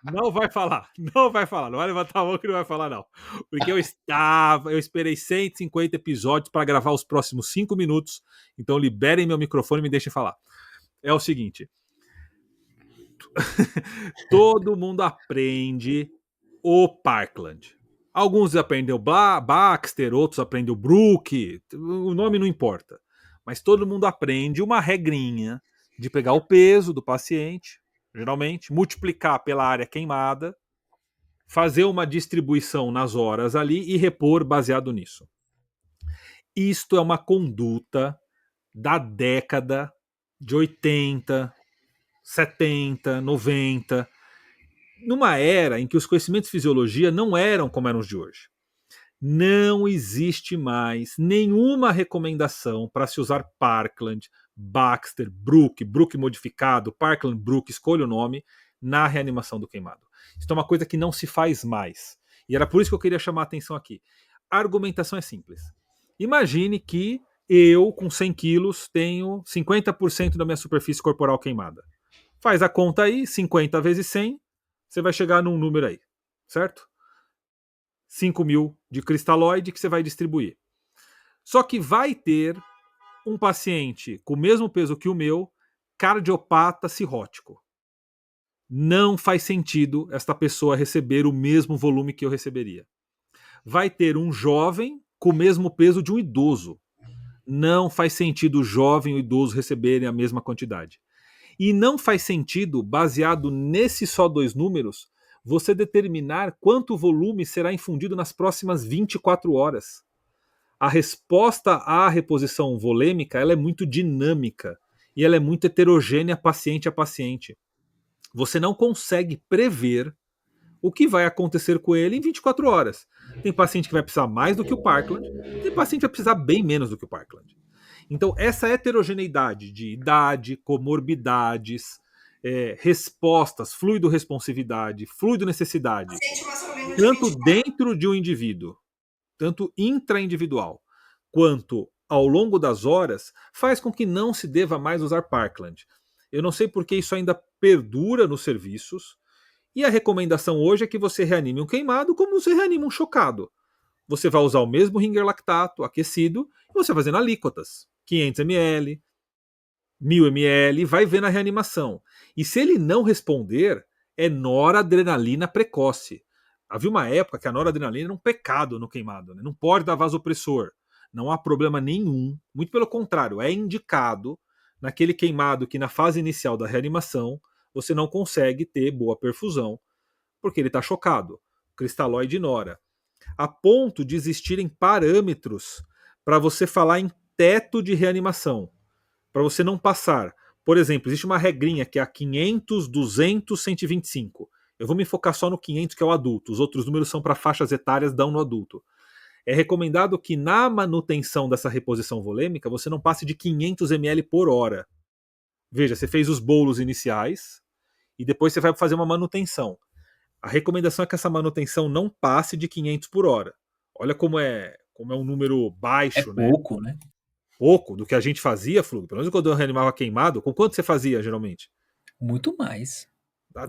Não vai falar. Não vai levantar a mão que não vai falar, não. Porque eu esperei 150 episódios para gravar os próximos 5 minutos. Então liberem meu microfone e me deixem falar. É o seguinte. Todo mundo aprende o Parkland. Alguns aprendem o Baxter, outros aprendem o Brook. O nome não importa. Mas todo mundo aprende uma regrinha de pegar o peso do paciente, geralmente, multiplicar pela área queimada, fazer uma distribuição nas horas ali e repor baseado nisso. Isto é uma conduta da década de 80, 70, 90, numa era em que os conhecimentos de fisiologia não eram como eram os de hoje. Não existe mais nenhuma recomendação para se usar Parkland, Baxter, Brook modificado, Parkland, Brook, escolha o nome, na reanimação do queimado. Isso é uma coisa que não se faz mais. E era por isso que eu queria chamar a atenção aqui. A argumentação é simples. Imagine que eu, com 100 quilos, tenho 50% da minha superfície corporal queimada. Faz a conta aí, 50 vezes 100, você vai chegar num número aí, certo? 5.000 de cristalóide que você vai distribuir. Só que vai ter um paciente com o mesmo peso que o meu, cardiopata cirrótico. Não faz sentido esta pessoa receber o mesmo volume que eu receberia. Vai ter um jovem com o mesmo peso de um idoso. Não faz sentido o jovem e o idoso receberem a mesma quantidade. E não faz sentido, baseado nesses só dois números, você determinar quanto volume será infundido nas próximas 24 horas. A resposta à reposição volêmica ela é muito dinâmica e ela é muito heterogênea paciente a paciente. Você não consegue prever o que vai acontecer com ele em 24 horas. Tem paciente que vai precisar mais do que o Parkland, tem paciente que vai precisar bem menos do que o Parkland. Então, essa heterogeneidade de idade, comorbidades, respostas, fluido-responsividade, fluido-necessidade, tanto dentro de um indivíduo, tanto intraindividual, quanto ao longo das horas, faz com que não se deva mais usar Parkland. Eu não sei porque isso ainda perdura nos serviços, e a recomendação hoje é que você reanime um queimado como você reanima um chocado. Você vai usar o mesmo ringer lactato aquecido e você vai fazendo alíquotas. 500 ml, 1000 ml, vai ver na reanimação. E se ele não responder, é noradrenalina precoce. Havia uma época que a noradrenalina era um pecado no queimado, né? Não pode dar vasopressor. Não há problema nenhum. Muito pelo contrário, é indicado naquele queimado que na fase inicial da reanimação você não consegue ter boa perfusão, porque ele está chocado. Cristalóide nora. A ponto de existirem parâmetros para você falar em teto de reanimação, para você não passar. Por exemplo, existe uma regrinha que é a 500, 200, 125. Eu vou me focar só no 500, que é o adulto. Os outros números são para faixas etárias, dão no adulto. É recomendado que na manutenção dessa reposição volêmica você não passe de 500 ml por hora. Veja, você fez os bolos iniciais e depois você vai fazer uma manutenção. A recomendação é que essa manutenção não passe de 500 por hora. Olha como é um número baixo, É pouco, né? Pouco do que a gente fazia, Flugo. Pelo menos quando eu reanimava queimado, com quanto você fazia geralmente? Muito mais.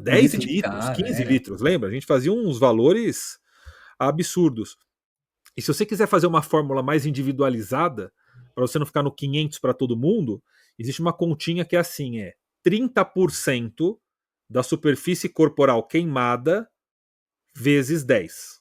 10 litro de litros, cara, 15 litros, lembra? A gente fazia uns valores absurdos. E se você quiser fazer uma fórmula mais individualizada, para você não ficar no 500 para todo mundo, existe uma continha que é assim, 30% da superfície corporal queimada vezes 10.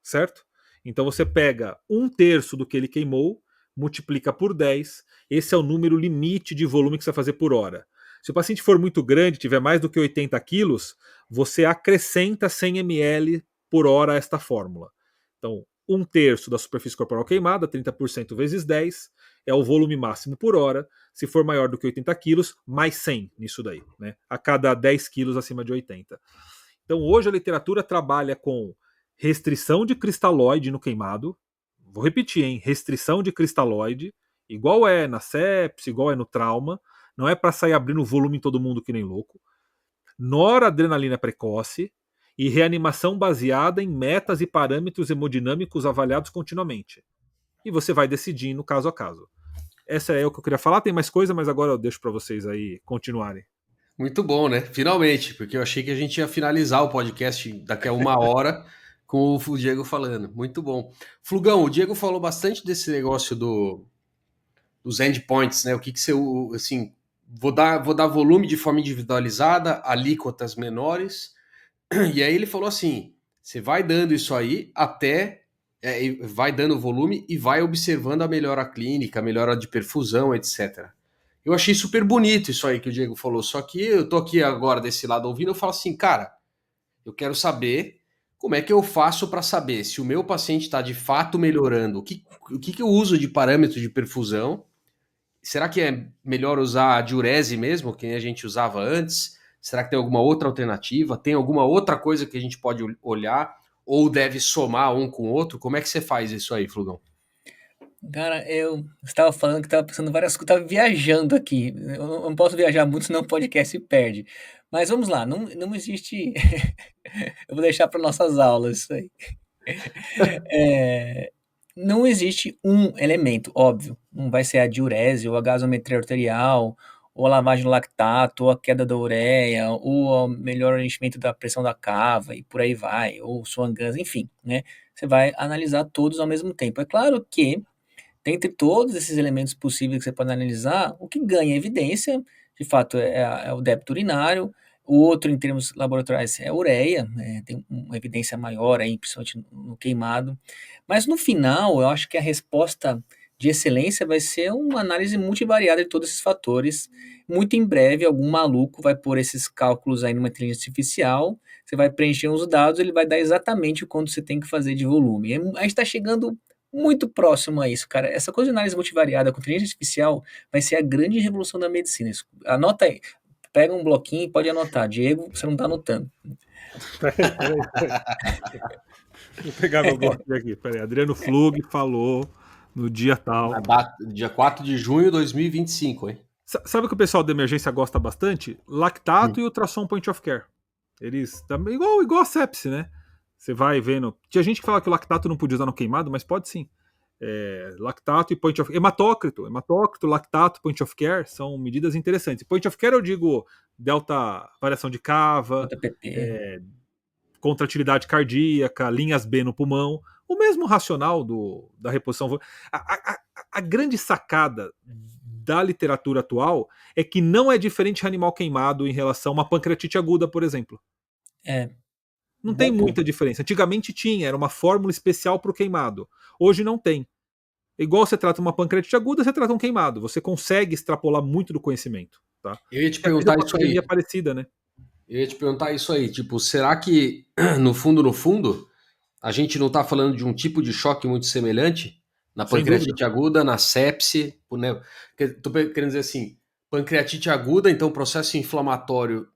Certo? Então você pega 1/3 do que ele queimou, multiplica por 10, esse é o número limite de volume que você vai fazer por hora. Se o paciente for muito grande, tiver mais do que 80 quilos, você acrescenta 100 ml por hora a esta fórmula. Então, 1/3 da superfície corporal queimada, 30% vezes 10, é o volume máximo por hora. Se for maior do que 80 quilos, mais 100 nisso daí, né? A cada 10 quilos acima de 80. Então, hoje a literatura trabalha com restrição de cristalóide no queimado. Vou repetir, hein? Restrição de cristalóide, igual é na sepse, igual é no trauma. Não é para sair abrindo volume em todo mundo que nem louco. Noradrenalina precoce e reanimação baseada em metas e parâmetros hemodinâmicos avaliados continuamente. E você vai decidindo caso a caso. Essa é o que eu queria falar. Tem mais coisa, mas agora eu deixo para vocês aí continuarem. Muito bom, né? Finalmente, porque eu achei que a gente ia finalizar o podcast daqui a 1 hora com o Diego falando. Muito bom. Flugão, o Diego falou bastante desse negócio dos endpoints, né? O que você, assim, vou dar volume de forma individualizada, alíquotas menores. E aí ele falou assim: você vai dando isso aí até vai dando volume e vai observando a melhora clínica, a melhora de perfusão, etc. Eu achei super bonito isso aí que o Diego falou, só que eu tô aqui agora desse lado ouvindo, eu falo assim, cara, eu quero saber como é que eu faço para saber se o meu paciente está de fato melhorando, o que eu uso de parâmetro de perfusão, será que é melhor usar a diurese mesmo, que a gente usava antes? Será que tem alguma outra alternativa? Tem alguma outra coisa que a gente pode olhar? Ou deve somar um com o outro? Como é que você faz isso aí, Flugão? Cara, eu estava falando que estava pensando várias coisas, estava viajando aqui. Eu não posso viajar muito, senão o podcast se perde. Mas vamos lá, não existe. Eu vou deixar para nossas aulas isso aí. não existe um elemento, óbvio. Não vai ser a diurese, ou a gasometria arterial, ou a lavagem do lactato, ou a queda da ureia, ou o melhor enchimento da pressão da cava, e por aí vai, ou Swan-Ganz, enfim, né? Você vai analisar todos ao mesmo tempo. É claro que, dentre todos esses elementos possíveis que você pode analisar, o que ganha evidência, de fato, é o débito urinário. O outro, em termos laboratoriais, é a ureia, né? Tem uma evidência maior aí, principalmente no queimado. Mas no final, eu acho que a resposta de excelência vai ser uma análise multivariada de todos esses fatores. Muito em breve, algum maluco vai pôr esses cálculos aí numa inteligência artificial, você vai preencher os dados, ele vai dar exatamente o quanto você tem que fazer de volume. A gente está chegando muito próximo a isso, cara. Essa coisa de análise multivariada com inteligência artificial vai ser a grande revolução da medicina. Anota aí. Pega um bloquinho e pode anotar. Diego, você não está anotando. Peraí. Vou pegar meu bloquinho aqui. Peraí. Adriano Flug falou no dia tal. Dia 4 de junho de 2025, hein? Sabe o que o pessoal da emergência gosta bastante? Lactato e ultrassom point of care. Eles também, igual a sepse, né? Você vai vendo. Tinha gente que fala que o lactato não podia usar no queimado, mas pode sim. Lactato e point of hematócrito, lactato, point of care são medidas interessantes. Point of care eu digo delta variação de cava, contratilidade cardíaca, linhas B no pulmão, o mesmo racional da reposição. A grande sacada da literatura atual é que não é diferente de animal queimado em relação a uma pancreatite aguda, por exemplo. Não tem muita diferença. Antigamente tinha, era uma fórmula especial para o queimado. Hoje não tem. Igual você trata uma pancreatite aguda, você trata um queimado. Você consegue extrapolar muito do conhecimento. Tá? Eu ia te perguntar isso aí. É parecida, né? Eu ia te perguntar isso aí. Tipo, será que, no fundo, a gente não está falando de um tipo de choque muito semelhante? Na pancreatite aguda, na sepse, né? Tô querendo dizer assim, pancreatite aguda, então processo inflamatório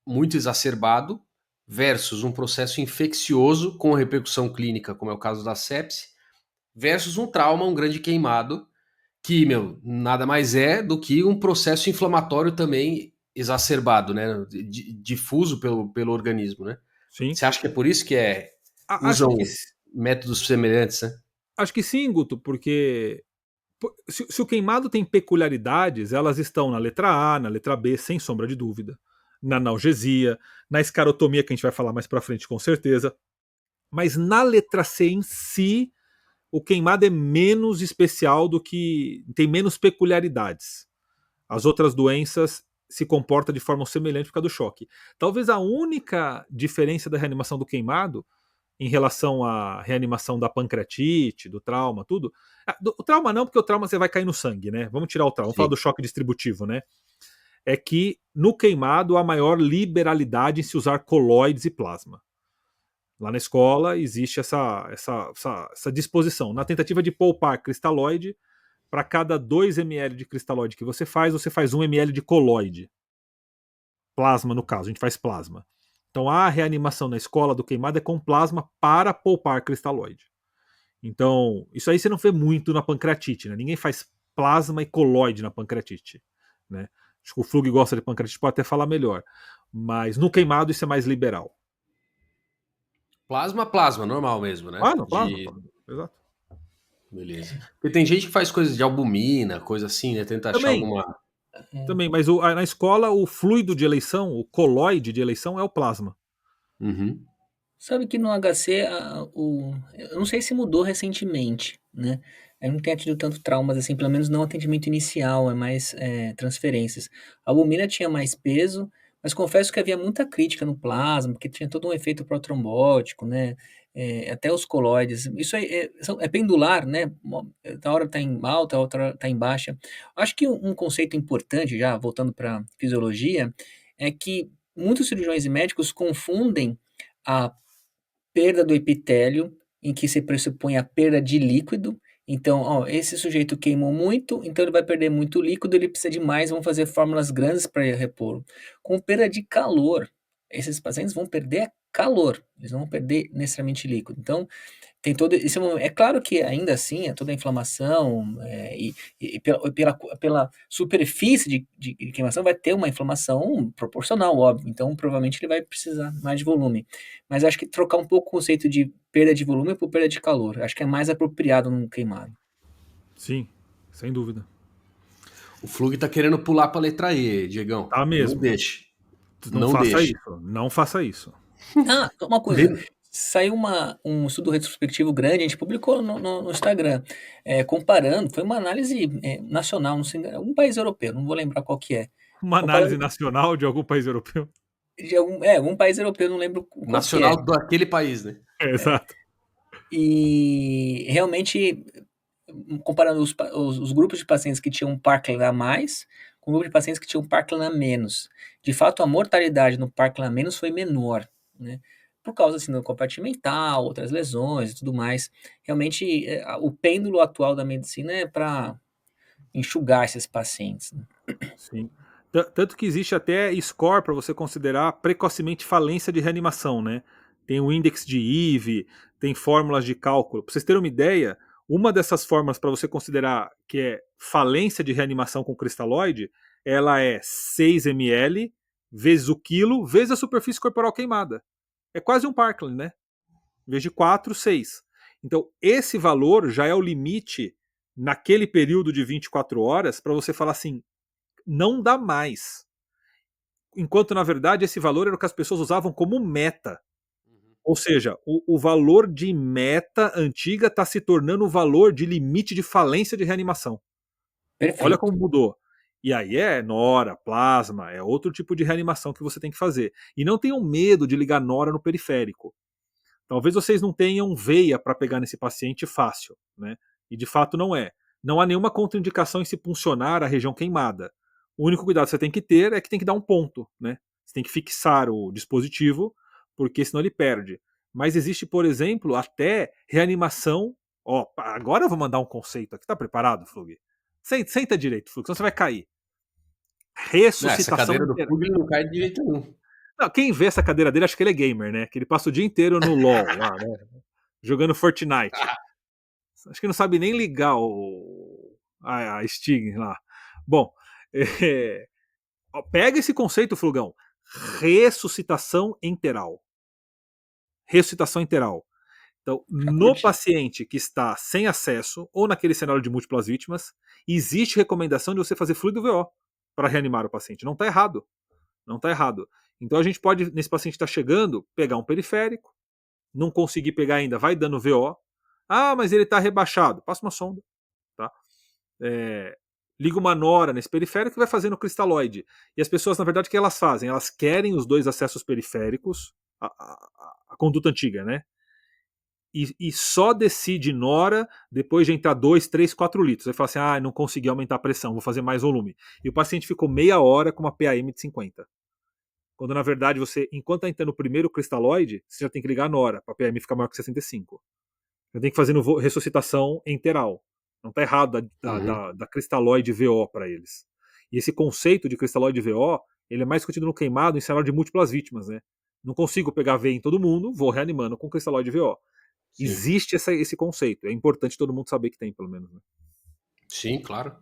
muito exacerbado, versus um processo infeccioso com repercussão clínica, como é o caso da sepse, versus um trauma, um grande queimado, que, nada mais é do que um processo inflamatório também exacerbado, né? Difuso pelo organismo, né? Sim. Você acha que é por isso que usam métodos semelhantes, né? Acho que sim, Guto, porque se o queimado tem peculiaridades, elas estão na letra A, na letra B, sem sombra de dúvida, na analgesia, na escarotomia, que a gente vai falar mais pra frente com certeza, mas na letra C em si, o queimado é menos especial tem menos peculiaridades. As outras doenças se comportam de forma semelhante por causa do choque. Talvez a única diferença da reanimação do queimado em relação à reanimação da pancreatite, do trauma, tudo. O trauma não, porque o trauma você vai cair no sangue, né? Vamos tirar o trauma, vamos falar do choque distributivo, né? É que no queimado há maior liberalidade em se usar colóides e plasma. Lá na escola existe essa disposição. Na tentativa de poupar cristalóide, para cada 2 ml de cristalóide que você faz 1 ml de colóide. Plasma, no caso, a gente faz plasma. Então a reanimação na escola do queimado é com plasma para poupar cristalóide. Então, isso aí você não vê muito na pancreatite, né? Ninguém faz plasma e colóide na pancreatite, né? Acho que o Flug gosta de pancreatite, pode até falar melhor. Mas no queimado isso é mais liberal. Plasma, normal mesmo, né? Plasma. Exato. Beleza. Porque tem gente que faz coisas de albumina, coisa assim, né? Tenta achar alguma... Também, mas na escola o fluido de eleição, o colóide de eleição é o plasma. Uhum. Sabe que no HC, eu não sei se mudou recentemente, né? Eu não tenho tido tanto traumas assim, pelo menos não atendimento inicial, é mais transferências. A albumina tinha mais peso, mas confesso que havia muita crítica no plasma, porque tinha todo um efeito protrombótico, né? Até os colóides. Isso aí é pendular, né? Da hora está em alta, a outra está em baixa. Acho que um conceito importante, já voltando para fisiologia, é que muitos cirurgiões e médicos confundem a perda do epitélio, em que se pressupõe a perda de líquido. Então, esse sujeito queimou muito, então ele vai perder muito líquido, ele precisa de mais, vão fazer fórmulas grandes para repor. Com perda de calor, esses pacientes vão perder calor, eles não vão perder necessariamente líquido. Então, tem todo isso. É claro que ainda assim, toda a inflamação e pela superfície de queimação vai ter uma inflamação proporcional, óbvio. Então, provavelmente ele vai precisar mais de volume. Mas acho que trocar um pouco o conceito de perda de volume ou por perda de calor. Acho que é mais apropriado num queimado. Sim, sem dúvida. O Flug tá querendo pular pra letra E, Diegão. Tá mesmo. Não deixe. Não faça isso. Não faça isso. Ah, uma coisa. Saiu um estudo retrospectivo grande, a gente publicou no Instagram, comparando, foi uma análise nacional, não sei, algum país europeu, não vou lembrar qual que é. Uma análise nacional de algum país europeu. De algum país europeu, não lembro qual Nacional que é. daquele país, né? Exato. E realmente, comparando os grupos de pacientes que tinham Parkland a mais, com o grupo de pacientes que tinham Parkland a menos. De fato, a mortalidade no Parkland a menos foi menor, né? Por causa assim, do compartimental, outras lesões e tudo mais. Realmente, o pêndulo atual da medicina é para enxugar esses pacientes, né? Sim. Tanto que existe até score para você considerar precocemente falência de reanimação, né? Tem o índice de Eve, tem fórmulas de cálculo. Para vocês terem uma ideia, uma dessas fórmulas para você considerar que é falência de reanimação com cristalóide, ela é 6 ml vezes o quilo vezes a superfície corporal queimada. É quase um Parkland, né? Em vez de 4, 6. Então, esse valor já é o limite naquele período de 24 horas para você falar assim, não dá mais. Enquanto, na verdade, esse valor era o que as pessoas usavam como meta. Ou seja, o valor de meta antiga está se tornando o valor de limite de falência de reanimação. Perfeito. Olha como mudou. E aí é nora, plasma, é outro tipo de reanimação que você tem que fazer. E não tenham medo de ligar nora no periférico. Talvez vocês não tenham veia para pegar nesse paciente fácil, né? E de fato não é. Não há nenhuma contraindicação em se puncionar a região queimada. O único cuidado que você tem que ter é que tem que dar um ponto, né? Você tem que fixar o dispositivo, porque senão ele perde. Mas existe, por exemplo, até reanimação. Ó, agora eu vou mandar um conceito aqui. Tá preparado, Flug? Senta direito, Flug, senão você vai cair. Ressuscitação. Essa cadeira do Flug não cai de jeito nenhum. Não, quem vê essa cadeira dele, acho que ele é gamer, né? Que ele passa o dia inteiro no LoL, lá, né? Jogando Fortnite. Acho que não sabe nem ligar a Steam lá. Bom, pega esse conceito, Flugão. Ressuscitação enteral. Ressuscitação enteral. Então, no paciente que está sem acesso, ou naquele cenário de múltiplas vítimas, existe recomendação de você fazer fluido VO para reanimar o paciente. Não está errado. Não está errado. Então a gente pode, nesse paciente que está chegando, pegar um periférico, não conseguir pegar ainda, vai dando VO. Ah, mas ele está rebaixado. Passa uma sonda. Tá? Liga uma nora nesse periférico e vai fazendo cristalóide. E as pessoas, na verdade, o que elas fazem? Elas querem os dois acessos periféricos, a conduta antiga, né? E só decide nora depois de entrar 2, 3, 4 litros. Aí fala assim, não consegui aumentar a pressão, vou fazer mais volume. E o paciente ficou meia hora com uma PAM de 50. Quando na verdade você, enquanto está entrando o primeiro cristalóide, você já tem que ligar a nora para a PAM ficar maior que 65. Você tem que fazer ressuscitação enteral. Não está errado da cristalóide VO para eles. E esse conceito de cristalóide VO, ele é mais discutido no queimado em cenário de múltiplas vítimas, né? Não consigo pegar V em todo mundo, vou reanimando com cristalóide VO. Sim. Existe esse conceito. É importante todo mundo saber que tem, pelo menos. Né? Sim, claro.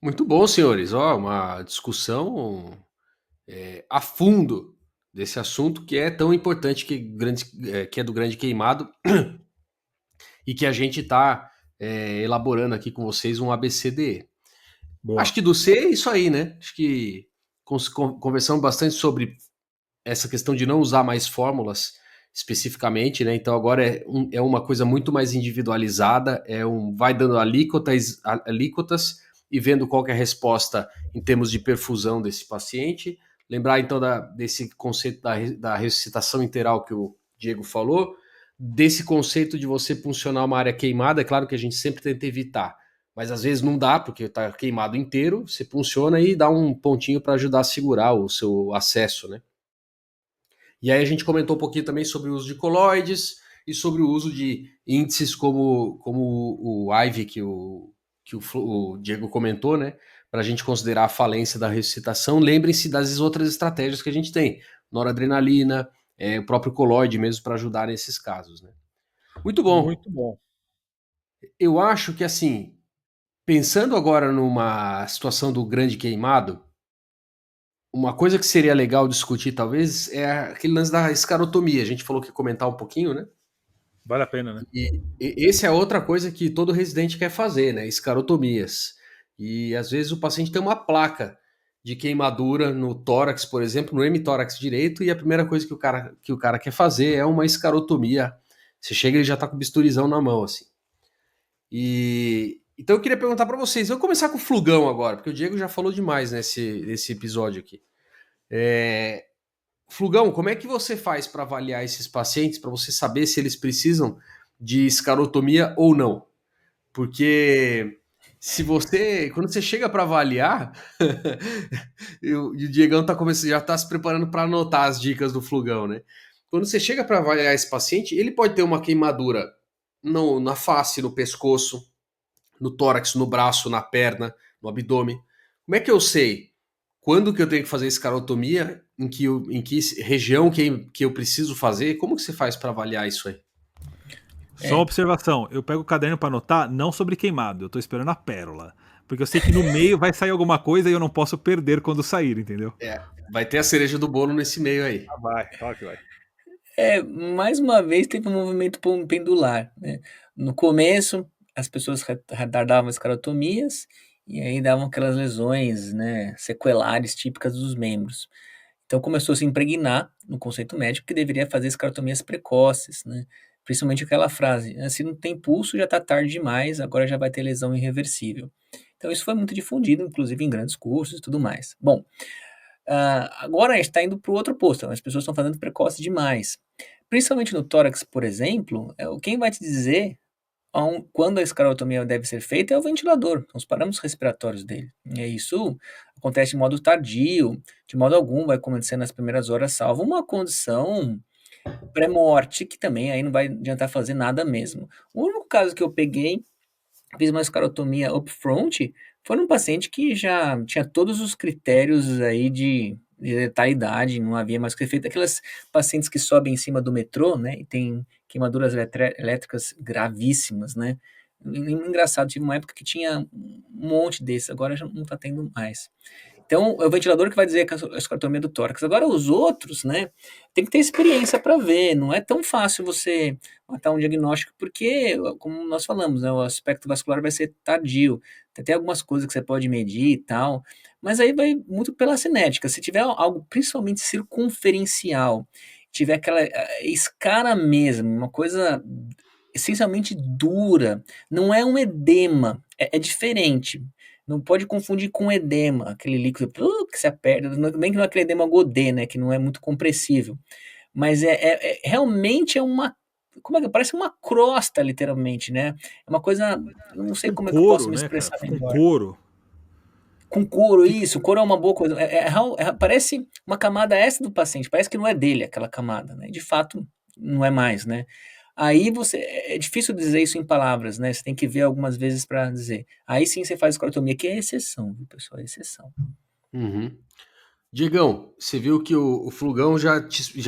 Muito bom, senhores. Uma discussão a fundo desse assunto que é tão importante, que é do grande queimado e que a gente está elaborando aqui com vocês um ABCDE. Boa. Acho que do C é isso aí, né? Acho que conversamos bastante sobre essa questão de não usar mais fórmulas especificamente, né? Então agora é uma coisa muito mais individualizada, vai dando alíquotas e vendo qual que é a resposta em termos de perfusão desse paciente. Lembrar então desse conceito da ressuscitação interal que o Diego falou, desse conceito de você puncionar uma área queimada. É claro que a gente sempre tenta evitar, mas às vezes não dá, porque está queimado inteiro, você punciona e dá um pontinho para ajudar a segurar o seu acesso, né? E aí a gente comentou um pouquinho também sobre o uso de coloides e sobre o uso de índices como o IVE que o Diego comentou, né? Para a gente considerar a falência da ressuscitação. Lembrem-se das outras estratégias que a gente tem. Noradrenalina, o próprio coloide mesmo para ajudar nesses casos, né? Muito bom. Muito bom. Eu acho que, assim, pensando agora numa situação do grande queimado, uma coisa que seria legal discutir, talvez, é aquele lance da escarotomia. A gente falou que ia comentar um pouquinho, né? Vale a pena, né? E essa é outra coisa que todo residente quer fazer, né? Escarotomias. E às vezes o paciente tem uma placa de queimadura no tórax, por exemplo, no hemitórax direito, e a primeira coisa que o cara quer fazer é uma escarotomia. Você chega e ele já tá com o bisturizão na mão, assim. E então eu queria perguntar para vocês. Eu vou começar com o Flugão agora, porque o Diego já falou demais nesse episódio aqui. Flugão, como é que você faz para avaliar esses pacientes, para você saber se eles precisam de escarotomia ou não? Porque se você, quando você chega para avaliar, e o Diegão já está se preparando para anotar as dicas do Flugão, né? Quando você chega para avaliar esse paciente, ele pode ter uma queimadura na face, no pescoço, no tórax, no braço, na perna, no abdômen. Como é que eu sei quando que eu tenho que fazer escarotomia, em que região que eu preciso fazer? Como que você faz para avaliar isso aí? Só uma observação, eu pego o caderno pra anotar, não sobre queimado, eu tô esperando a pérola. Porque eu sei que no meio vai sair alguma coisa e eu não posso perder quando sair, entendeu? Vai ter a cereja do bolo nesse meio aí. Vai, claro que vai. Mais uma vez teve um movimento pendular, né? No começo, as pessoas retardavam escarotomias e aí davam aquelas lesões, né, sequelares típicas dos membros. Então começou a se impregnar no conceito médico que deveria fazer escarotomias precoces, né? Principalmente aquela frase, se não tem pulso já está tarde demais, agora já vai ter lesão irreversível. Então isso foi muito difundido, inclusive em grandes cursos e tudo mais. Bom, agora a gente está indo para o outro posto, as pessoas estão fazendo precoce demais. Principalmente no tórax, por exemplo, quem vai te dizer quando a escarotomia deve ser feita é o ventilador, os parâmetros respiratórios dele. E isso acontece de modo tardio, de modo algum vai acontecer nas primeiras horas, salvo uma condição pré-morte, que também aí não vai adiantar fazer nada mesmo. O único caso que eu peguei, fiz uma escarotomia upfront, foi num paciente que já tinha todos os critérios aí de letalidade, não havia mais o que ser feito. Aquelas pacientes que sobem em cima do metrô, né, e tem queimaduras elétricas gravíssimas, né. Engraçado, tive uma época que tinha um monte desses, agora já não está tendo mais. Então, é o ventilador que vai dizer que a escarotomia do tórax. Agora, os outros, né, tem que ter experiência para ver, não é tão fácil você matar um diagnóstico, porque, como nós falamos, né, o aspecto vascular vai ser tardio. Tem algumas coisas que você pode medir e tal, mas aí vai muito pela cinética. Se tiver algo principalmente circunferencial, tiver aquela escara mesmo, uma coisa essencialmente dura, não é um edema, é diferente. Não pode confundir com edema, aquele líquido que se aperta, bem que não é aquele edema Godet, né, que não é muito compressível, mas realmente é uma, como é que parece uma crosta, literalmente, né? É uma coisa, eu não sei Com como é que eu posso couro, me né, cara? expressar Com melhor. couro. Com couro, isso, couro é uma boa coisa. Parece uma camada extra do paciente, parece que não é dele aquela camada, né? De fato, não é mais, né? Aí é difícil dizer isso em palavras, né? Você tem que ver algumas vezes para dizer. Aí sim você faz escrotomia, que é exceção, viu, pessoal? É exceção. Uhum. Diegão, você viu que o Flugão já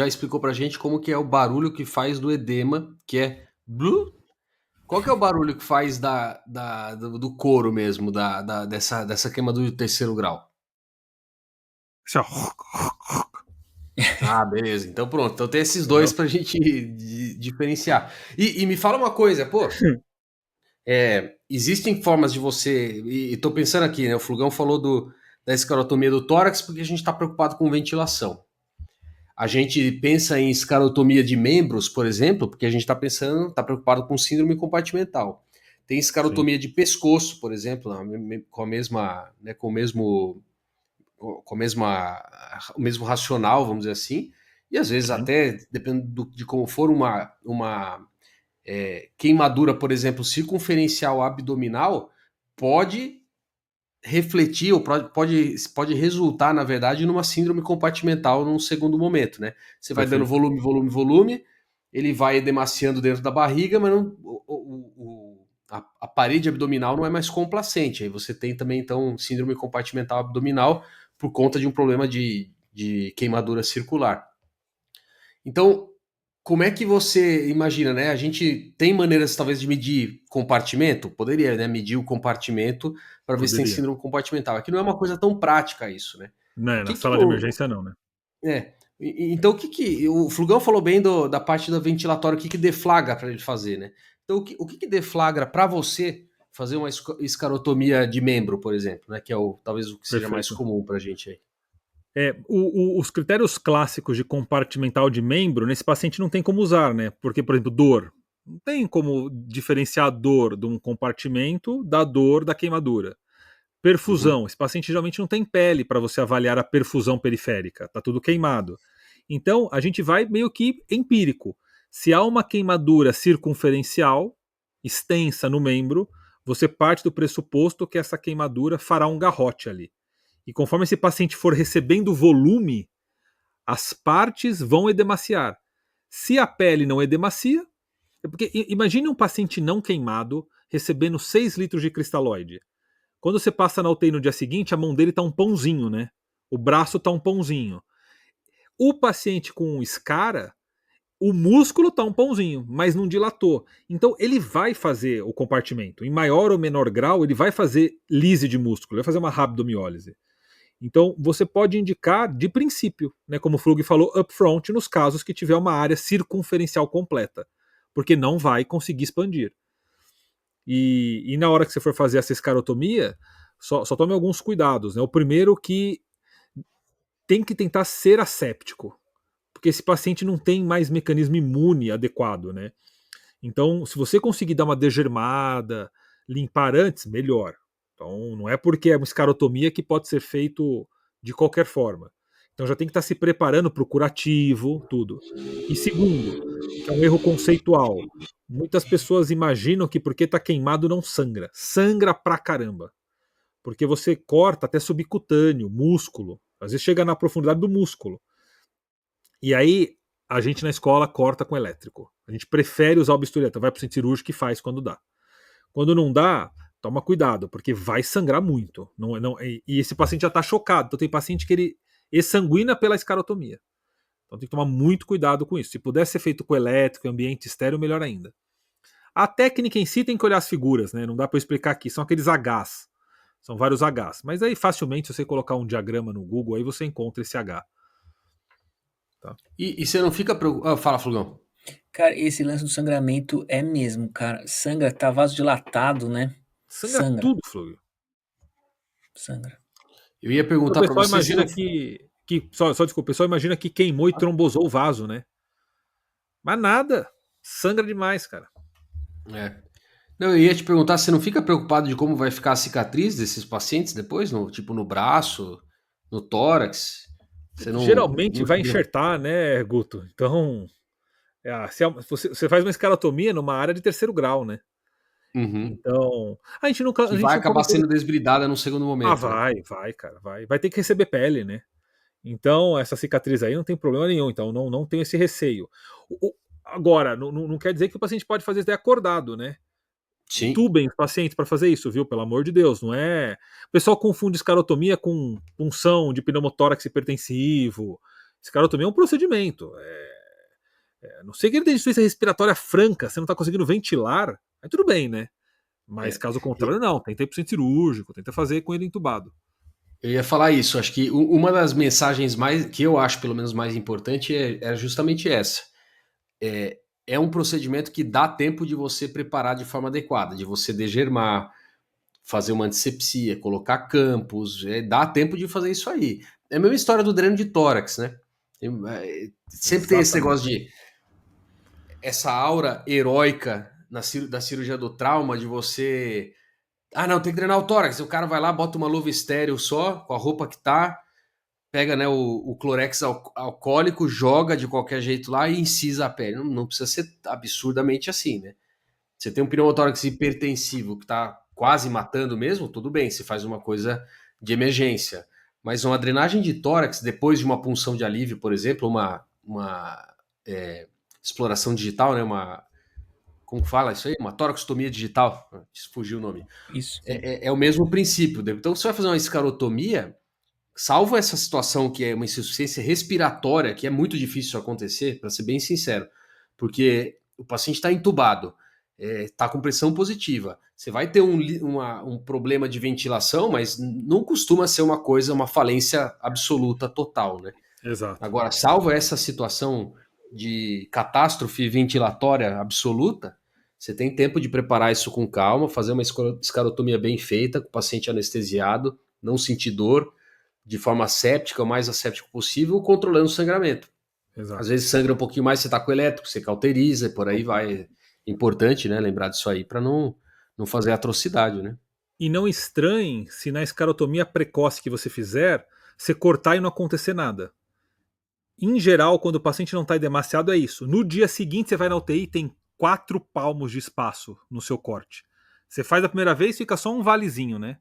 explicou pra gente como que é o barulho que faz do edema, que é blu. Qual que é o barulho que faz do couro mesmo, dessa queimadura de terceiro grau? Assim, ó. Ah, beleza. Então pronto. Então tem esses dois Entendeu? pra gente diferenciar. E me fala uma coisa, pô. Existem formas de você. E tô pensando aqui, né? O Flugão falou da escarotomia do tórax porque a gente está preocupado com ventilação. A gente pensa em escarotomia de membros, por exemplo, porque a gente está preocupado com síndrome compartimental. Tem escarotomia de pescoço, por exemplo, com a mesma, né, com o mesmo racional, vamos dizer assim, e às vezes Sim. até, dependendo de como for uma queimadura, por exemplo, circunferencial abdominal, pode refletir ou pode resultar, na verdade, numa síndrome compartimental num segundo momento, né? Você vai dando Perfeito. volume, ele vai edemaciando dentro da barriga, mas não, a parede abdominal não é mais complacente. Aí você tem também, então, síndrome compartimental abdominal por conta de um problema de queimadura circular. Então, como é que você imagina, né? A gente tem maneiras, talvez, de medir compartimento? Poderia, né? Medir o compartimento para ver se tem Poderia. síndrome compartimental. Aqui não é uma coisa tão prática isso, né? O Né, na que que sala de emergência não, né? Então, o Flugão falou bem da parte do ventilatório, o que deflagra para ele fazer, né? Então, o que deflagra para você fazer uma escarotomia de membro, por exemplo, né? Que é talvez o que seja mais Perfeito. comum para a gente aí. Os critérios clássicos de compartimental de membro, nesse paciente não tem como usar, né? Porque, por exemplo, dor. Não tem como diferenciar a dor de um compartimento da dor da queimadura. Perfusão. Esse paciente geralmente não tem pele para você avaliar a perfusão periférica. Tá tudo queimado. Então, a gente vai meio que empírico. Se há uma queimadura circunferencial extensa no membro, você parte do pressuposto que essa queimadura fará um garrote ali. E conforme esse paciente for recebendo volume, as partes vão edemaciar. Se a pele não edemacia, porque imagine um paciente não queimado recebendo 6 litros de cristalóide. Quando você passa na UTI no dia seguinte, a mão dele tá um pãozinho, né? O braço tá um pãozinho. O paciente com escara, o músculo tá um pãozinho, mas não dilatou. Então ele vai fazer o compartimento. Em maior ou menor grau, ele vai fazer lise de músculo, ele vai fazer uma rabdomiólise. Então, você pode indicar de princípio, né, como o Flug falou, upfront, nos casos que tiver uma área circunferencial completa, porque não vai conseguir expandir. E na hora que você for fazer essa escarotomia, só tome alguns cuidados. Né? O primeiro que tem que tentar ser asséptico, porque esse paciente não tem mais mecanismo imune adequado. Né? Então, se você conseguir dar uma degermada, limpar antes, melhor. Então, não é porque é uma escarotomia que pode ser feito de qualquer forma. Então, já tem que estar se preparando para o curativo, tudo. E segundo, que é um erro conceitual. Muitas pessoas imaginam que porque está queimado não sangra. Sangra pra caramba. Porque você corta até subcutâneo, músculo. Às vezes chega na profundidade do músculo. E aí, a gente na escola corta com elétrico. A gente prefere usar o bisturi, então vai para o centro cirúrgico e faz quando dá. Quando não dá, toma cuidado, porque vai sangrar muito. E esse paciente já está chocado. Então tem paciente que ele exsanguina pela escarotomia. Então tem que tomar muito cuidado com isso. Se puder ser feito com elétrico, ambiente estéreo, melhor ainda. A técnica em si tem que olhar as figuras, né? Não dá para eu explicar aqui. São aqueles Hs. São vários Hs. Mas aí facilmente, se você colocar um diagrama no Google, aí você encontra esse H. Tá. E você não fica preocupado. Fala, Flugão. Cara, esse lance do sangramento é mesmo, cara. Sangra, tá vasodilatado, né? Sangra tudo, Flávio. Sangra. Eu ia perguntar para você. Imagina só desculpa, o pessoal imagina que queimou e trombosou o vaso, né? Mas nada. Sangra demais, cara. Não, eu ia te perguntar, você não fica preocupado de como vai ficar a cicatriz desses pacientes depois? Tipo no braço, no tórax? Geralmente vai enxertar, né, Guto? Então, você faz uma escalotomia numa área de 3º grau, né? Então, a gente nunca. Que vai acabar sendo desbridada no segundo momento. Vai, cara. Vai ter que receber pele, né? Então, essa cicatriz aí não tem problema nenhum. Então, não tem esse receio. Agora, não quer dizer que o paciente pode fazer isso daí acordado, né? Sim. Entubem os pacientes para fazer isso, viu? Pelo amor de Deus, não é. O pessoal confunde escarotomia com punção de pneumotórax hipertensivo. Escarotomia é um procedimento. Não sei que ele tem insuficiência respiratória franca, você não está conseguindo ventilar, aí tudo bem, né? Mas caso contrário, não. Tenta ir pro centro cirúrgico, tenta fazer com ele entubado. Eu ia falar isso. Acho que uma das mensagens que eu acho, pelo menos, mais importante é justamente essa. É um procedimento que dá tempo de você preparar de forma adequada, de você degermar, fazer uma antisepsia, colocar campos, dá tempo de fazer isso aí. É a mesma história do dreno de tórax, né? Sempre tem esse negócio de essa aura heróica da cirurgia do trauma, de você... não, tem que drenar o tórax. O cara vai lá, bota uma luva estéreo só, com a roupa que tá, pega, né, o clorex alcoólico, joga de qualquer jeito lá e incisa a pele. Não precisa ser absurdamente assim, né? Você tem um pneumotórax hipertensivo que tá quase matando mesmo, tudo bem, você faz uma coisa de emergência. Mas uma drenagem de tórax, depois de uma punção de alívio, por exemplo, uma exploração digital, né, como fala isso aí? Uma toraxostomia digital, fugiu o nome. Isso. É o mesmo princípio. Então, você vai fazer uma escarotomia, salvo essa situação que é uma insuficiência respiratória, que é muito difícil acontecer, para ser bem sincero, porque o paciente está entubado, está com pressão positiva. Você vai ter um problema de ventilação, mas não costuma ser uma falência absoluta, total, né? Exato. Agora, salvo essa situação de catástrofe ventilatória absoluta, você tem tempo de preparar isso com calma, fazer uma escarotomia bem feita, com o paciente anestesiado, não sentir dor, de forma séptica, o mais asséptico possível, controlando o sangramento. Exato. Às vezes sangra um pouquinho mais, você tá com o elétrico, você cauteriza, por aí vai. É importante, né, lembrar disso aí, para não fazer atrocidade, né? E não estranhe se na escarotomia precoce que você fizer, você cortar e não acontecer nada. Em geral, quando o paciente não está edemaciado, é isso. No dia seguinte, você vai na UTI e tem 4 palmos de espaço no seu corte. Você faz a primeira vez, fica só um valezinho, né?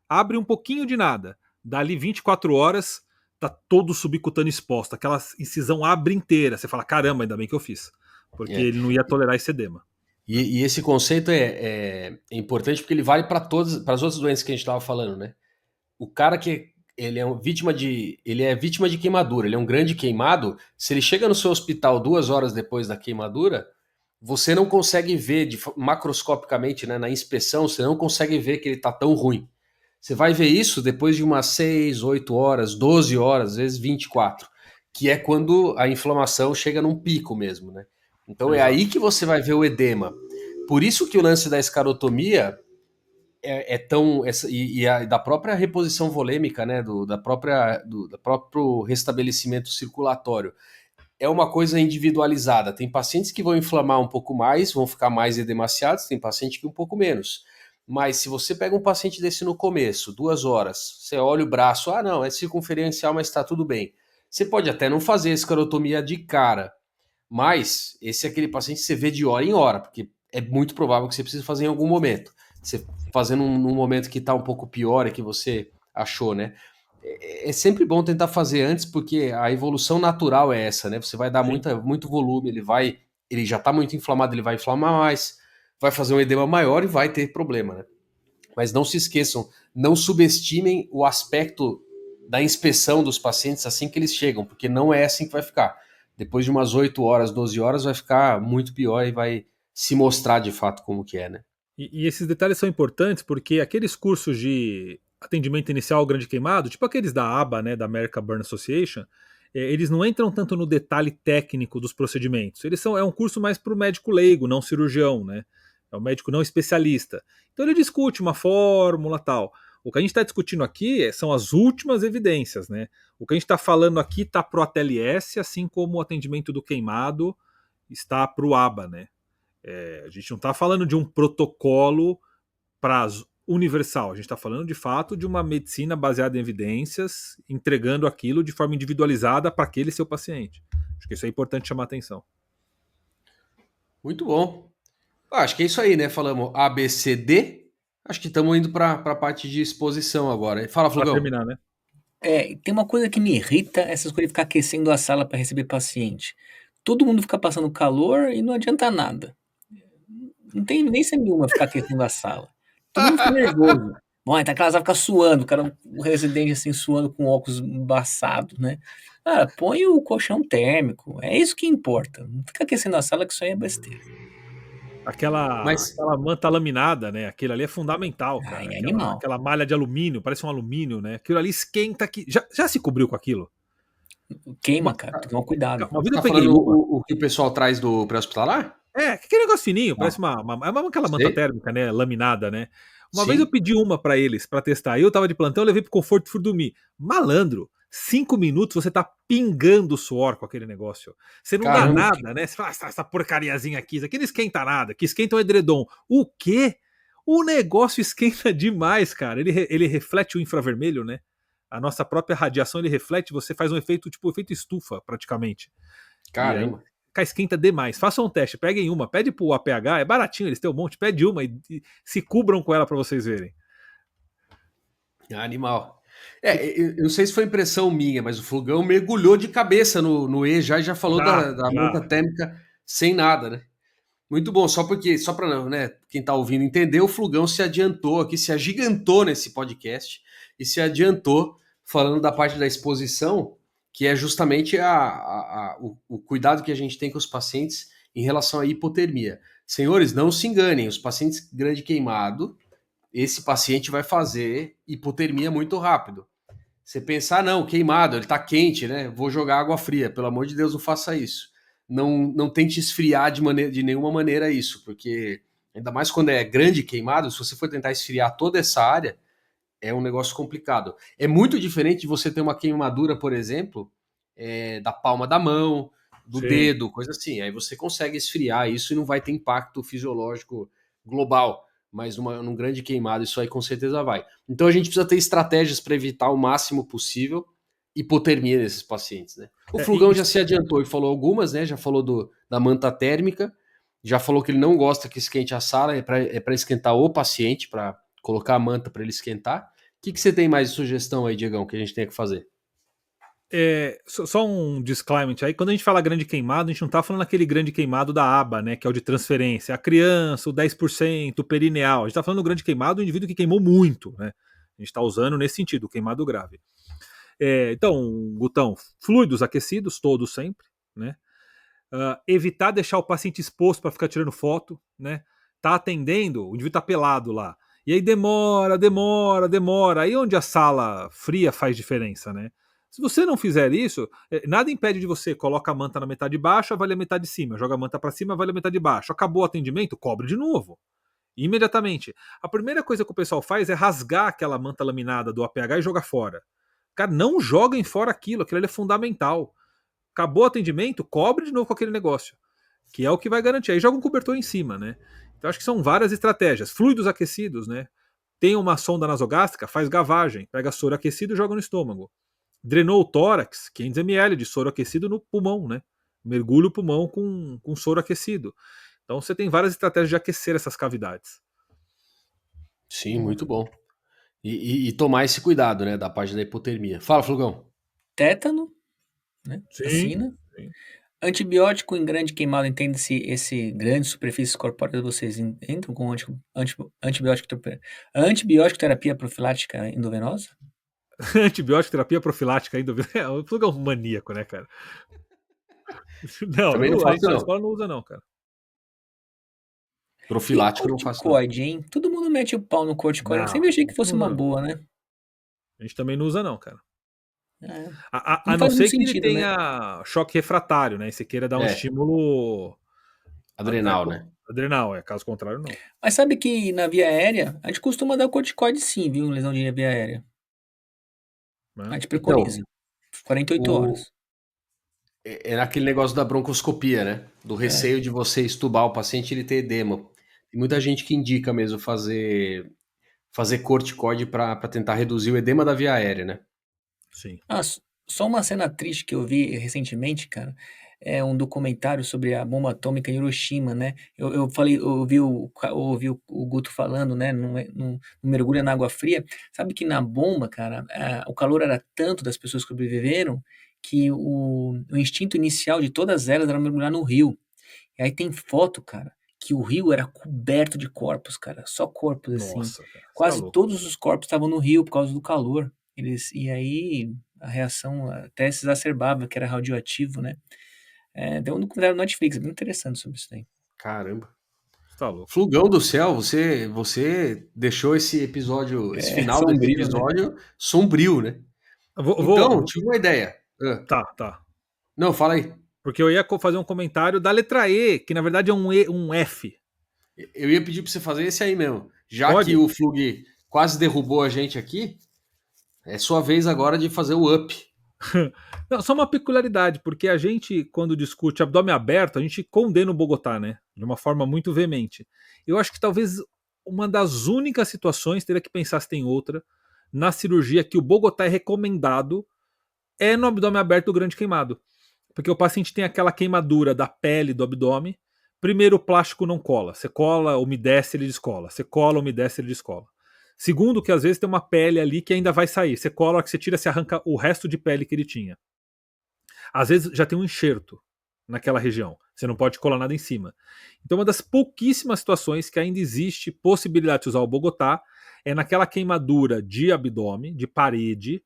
Abre um pouquinho de nada. Dali 24 horas, tá todo subcutâneo exposto. Aquela incisão abre inteira. Você fala, caramba, ainda bem que eu fiz. Porque É. ele não ia tolerar esse edema. E esse conceito é importante porque ele vale para as outras doenças que a gente estava falando, né? O cara que ele é vítima de queimadura, ele é um grande queimado. Se ele chega no seu hospital 2 horas depois da queimadura, você não consegue ver macroscopicamente, né, na inspeção, você não consegue ver que ele está tão ruim. Você vai ver isso depois de umas 6, 8 horas, 12 horas, às vezes 24, que é quando a inflamação chega num pico mesmo, né? Então é aí que você vai ver o edema. Por isso que o lance da escarotomia da própria reposição volêmica, né, do próprio restabelecimento circulatório, é uma coisa individualizada. Tem pacientes que vão inflamar um pouco mais, vão ficar mais edemaciados, tem paciente que um pouco menos. Mas se você pega um paciente desse no começo, 2 horas, você olha o braço, não, é circunferencial, mas está tudo bem. Você pode até não fazer escarotomia de cara, mas esse é aquele paciente que você vê de hora em hora, porque é muito provável que você precise fazer em algum momento. Você fazendo num momento que está um pouco pior, é que você achou, né? É sempre bom tentar fazer antes, porque a evolução natural é essa, né? Você vai dar muito volume, ele já está muito inflamado, ele vai inflamar mais, vai fazer um edema maior e vai ter problema, né? Mas não se esqueçam, não subestimem o aspecto da inspeção dos pacientes assim que eles chegam, porque não é assim que vai ficar. Depois de umas 8 horas, 12 horas, vai ficar muito pior e vai se mostrar de fato como que é, né? E esses detalhes são importantes porque aqueles cursos de atendimento inicial ao grande queimado, tipo aqueles da ABA, né, da American Burn Association, eles não entram tanto no detalhe técnico dos procedimentos. É um curso mais para o médico leigo, não cirurgião, né? É um médico não especialista. Então ele discute uma fórmula tal. O que a gente está discutindo aqui são as últimas evidências, né? O que a gente está falando aqui está para o ATLS, assim como o atendimento do queimado está para o ABA, né? A gente não está falando de um protocolo universal, a gente está falando de fato de uma medicina baseada em evidências, entregando aquilo de forma individualizada para aquele seu paciente. Acho que isso é importante chamar atenção. Muito bom. Acho que é isso aí, né? Falamos ABCD. Acho que estamos indo para a parte de exposição agora. Fala, Para Flugão. terminar, né? Tem uma coisa que me irrita, essas coisas de ficar aquecendo a sala para receber paciente. Todo mundo fica passando calor e não adianta nada. Não tem nem nenhuma ficar aquecendo a sala. Todo mundo fica nervoso. Bom, então aquela sala fica suando, o residente assim suando com óculos embaçados, né? Põe o colchão térmico, é isso que importa. Não fica aquecendo a sala que isso aí é besteira. Aquela manta laminada, né? Aquilo ali é fundamental, cara. É animal. Aquela malha de alumínio, parece um alumínio, né? Aquilo ali esquenta aqui. Já se cobriu com aquilo? Queima, cara. Tem que tomar cuidado. Uma vez Tá eu peguei falando uma. o que o pessoal traz do pré-hospitalar? Aquele negócio fininho, parece aquela manta Sei. térmica, né? Laminada, né? Uma Sim. vez eu pedi uma pra eles, pra testar. Eu tava de plantão, eu levei pro conforto e fui dormir. Malandro, 5 minutos você tá pingando suor com aquele negócio. Você não Caramba. dá nada, né? Você fala, essa porcariazinha aqui, isso aqui não esquenta nada, que esquenta um edredom. O quê? O negócio esquenta demais, cara. Ele reflete o infravermelho, né? A nossa própria radiação, ele reflete, você faz um efeito, tipo, efeito estufa, praticamente. Caramba. Esquenta demais. Façam um teste, peguem uma, pede pro APH, é baratinho, eles têm um monte, pede uma e se cubram com ela pra vocês verem. Animal. Eu não sei se foi impressão minha, mas o Flugão mergulhou de cabeça no E e já falou da manta térmica sem nada, né? Muito bom, só para, né, quem tá ouvindo entender, o Flugão se adiantou aqui, se agigantou nesse podcast e se adiantou falando da parte da exposição, que é justamente o cuidado que a gente tem com os pacientes em relação à hipotermia. Senhores, não se enganem, os pacientes grande queimado, esse paciente vai fazer hipotermia muito rápido. Você pensar, não, queimado, ele tá quente, né? Vou jogar água fria. Pelo amor de Deus, não faça isso. Não tente esfriar de nenhuma maneira isso, porque ainda mais quando é grande queimado, se você for tentar esfriar toda essa área, é um negócio complicado. É muito diferente de você ter uma queimadura, por exemplo, da palma da mão, do Sim. dedo, coisa assim. Aí você consegue esfriar isso e não vai ter impacto fisiológico global. Mas num grande queimado, isso aí com certeza vai. Então a gente precisa ter estratégias para evitar o máximo possível hipotermia nesses pacientes, né? O Flugão já se adiantou e falou algumas, né? Já falou da manta térmica, já falou que ele não gosta que esquente a sala, é para esquentar o paciente, para colocar a manta para ele esquentar. O que você tem mais de sugestão aí, Diegão, que a gente tem que fazer? Só um disclaimer aí, quando a gente fala grande queimado, a gente não tá falando aquele grande queimado da aba, né, que é o de transferência, a criança, o 10%, o perineal, a gente tá falando do grande queimado do indivíduo que queimou muito, né, a gente tá usando nesse sentido, o queimado grave. Então, Gutão, fluidos aquecidos, todos sempre, né, evitar deixar o paciente exposto para ficar tirando foto, né, tá atendendo, o indivíduo tá pelado lá, e aí demora, aí onde a sala fria faz diferença, né. Se você não fizer isso, nada impede de você colocar a manta na metade de baixo, avalia a metade de cima, joga a manta para cima, avalia a metade de baixo. Acabou o atendimento, cobre de novo. Imediatamente. A primeira coisa que o pessoal faz é rasgar aquela manta laminada do APH e jogar fora. Cara, não joguem fora aquilo ali é fundamental. Acabou o atendimento, cobre de novo com aquele negócio, que é o que vai garantir. Aí joga um cobertor em cima, né? Então acho que são várias estratégias. Fluidos aquecidos, né? Tem uma sonda nasogástrica, faz gavagem, pega soro aquecido e joga no estômago. Drenou o tórax, 500 ml de soro aquecido no pulmão, né? Mergulha o pulmão com soro aquecido. Então você tem várias estratégias de aquecer essas cavidades. Sim, muito bom. E tomar esse cuidado, né, da parte da hipotermia. Fala, Flugão. Tétano, né? Vacina. Sim. Antibiótico em grande queimado, entende-se esse grande superfície corpórea, vocês entram com antibiótico terapia profilática endovenosa? Antibiótico, terapia profilática ainda. O Flugão é um maníaco, né, cara? Não, Também não a faço, gente na não. escola não usa, não, cara. Profilático E não faço, não. corticoide, hein? Todo mundo mete o pau no corticoide. Eu Não, sempre achei que fosse não uma usa, não. boa, né? A gente também não usa, não, cara. É. A Não não faz ser muito que ele sentido, né? tenha choque refratário, né? E você queira dar um estímulo Adrenal, né? adrenal, caso contrário, não. Mas sabe que na via aérea, a gente costuma dar corticoide sim, viu? Em lesão de via aérea. Né? A gente Então, preconiza. 48 horas. é naquele negócio da broncoscopia, né? Do receio de você estubar o paciente e ele ter edema. Tem muita gente que indica mesmo fazer corticoide para tentar reduzir o edema da via aérea, né? Sim. Ah, só uma cena triste que eu vi recentemente, cara, é um documentário sobre a bomba atômica em Hiroshima, né? Eu ouvi o Guto falando, né? Não mergulha na água fria. Sabe que na bomba, cara, o calor era tanto das pessoas que sobreviveram que o instinto inicial de todas elas era mergulhar no rio. E aí tem foto, cara, que o rio era coberto de corpos, cara, só corpos assim. Nossa, cara, você tá Quase louco. todos os corpos estavam no rio por causa do calor. E aí a reação até se exacerbava, que era radioativo, né? Deu um documentário no Netflix, bem interessante sobre isso aí. Caramba. Você tá louco. Flugão do céu, você deixou esse episódio, esse final desse Sombrio, né? episódio sombrio, né? Então, tive uma ideia. Tá. Não, fala aí. Porque eu ia fazer um comentário da letra E, que na verdade é um F. Eu ia pedir para você fazer esse aí mesmo. Já Pode? que o Flug quase derrubou a gente aqui, é sua vez agora de fazer o up. Não, só uma peculiaridade, porque a gente, quando discute abdômen aberto, a gente condena o Bogotá, né? De uma forma muito veemente. Eu acho que talvez uma das únicas situações, teria que pensar se tem outra, na cirurgia que o Bogotá é recomendado é no abdômen aberto do grande queimado. Porque o paciente tem aquela queimadura da pele do abdômen. Primeiro, o plástico não cola. Você cola, umedece, ele descola. Você cola, umedece, ele descola. Segundo, que às vezes tem uma pele ali que ainda vai sair. Você cola, a hora que você tira, você arranca o resto de pele que ele tinha. Às vezes já tem um enxerto naquela região. Você não pode colar nada em cima. Então, uma das pouquíssimas situações que ainda existe possibilidade de usar o Bogotá é naquela queimadura de abdômen, de parede,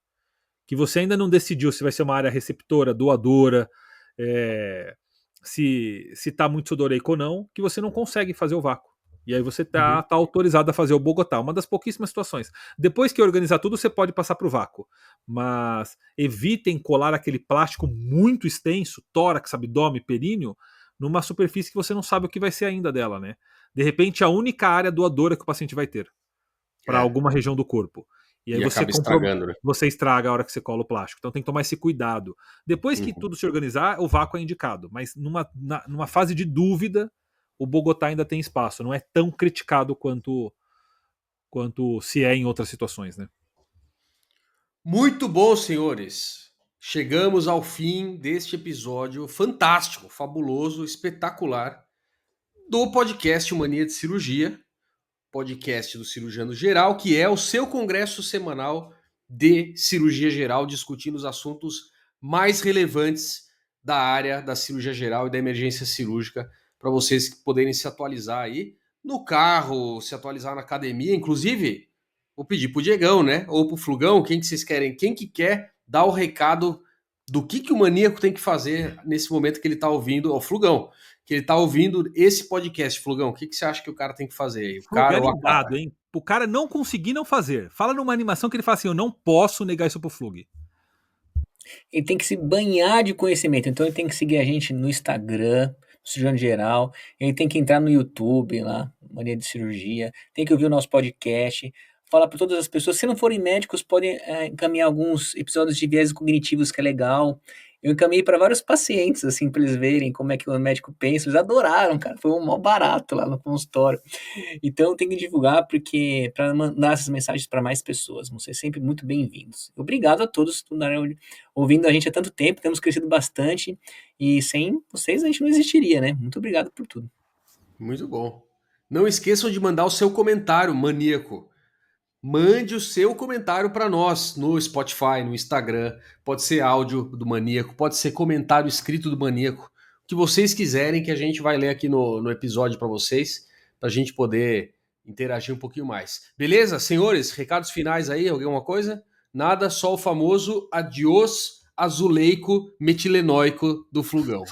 que você ainda não decidiu se vai ser uma área receptora, doadora, se está muito sudoreico ou não, que você não consegue fazer o vácuo. E aí você tá autorizado a fazer o Bogotá, uma das pouquíssimas situações. Depois que organizar tudo, você pode passar para o vácuo. Mas evitem colar aquele plástico muito extenso, tórax, abdômen, períneo, numa superfície que você não sabe o que vai ser ainda dela, né? De repente, a única área doadora que o paciente vai ter para alguma região do corpo. E aí E acaba estragando, né? você estraga a hora que você cola o plástico. Então tem que tomar esse cuidado. Depois que tudo se organizar, o vácuo é indicado. Mas numa fase de dúvida, o Bogotá ainda tem espaço. Não é tão criticado quanto se é em outras situações, né? Muito bom, senhores. Chegamos ao fim deste episódio fantástico, fabuloso, espetacular do podcast Mania de Cirurgia, podcast do Cirurgiano Geral, que é o seu congresso semanal de cirurgia geral, discutindo os assuntos mais relevantes da área da cirurgia geral e da emergência cirúrgica, para vocês poderem se atualizar aí no carro, se atualizar na academia, inclusive. Vou pedir pro Diegão, né? Ou pro Flugão, quem que vocês querem? Quem que quer dar o recado do que o maníaco tem que fazer nesse momento que ele tá ouvindo, ó, Flugão, que ele tá ouvindo esse podcast, Flugão, o que você acha que o cara tem que fazer aí? O cara ou a cara? Flugado, hein? O cara não conseguir não fazer. Fala numa animação que ele fala assim, eu não posso negar isso pro Flug. Ele tem que se banhar de conhecimento. Então ele tem que seguir a gente no Instagram, no Cirurgião Geral. Ele tem que entrar no YouTube lá, Mania de Cirurgia. Tem que ouvir o nosso podcast. Falar para todas as pessoas. Se não forem médicos, podem encaminhar alguns episódios de viés cognitivos, que é legal. Eu encaminhei para vários pacientes, assim, para eles verem como é que o médico pensa. Eles adoraram, cara. Foi um mó barato lá no consultório. Então tem que divulgar porque para mandar essas mensagens para mais pessoas. Vão ser sempre muito bem-vindos. Obrigado a todos que estão ouvindo a gente há tanto tempo. Temos crescido bastante e sem vocês a gente não existiria, né? Muito obrigado por tudo. Muito bom. Não esqueçam de mandar o seu comentário, maníaco. Mande o seu comentário para nós no Spotify, no Instagram. Pode ser áudio do maníaco, pode ser comentário escrito do maníaco. O que vocês quiserem que a gente vai ler aqui no episódio para vocês, para a gente poder interagir um pouquinho mais. Beleza, senhores? Recados finais aí, alguma coisa? Nada, só o famoso adiós azuleico metilenoico do Flugão.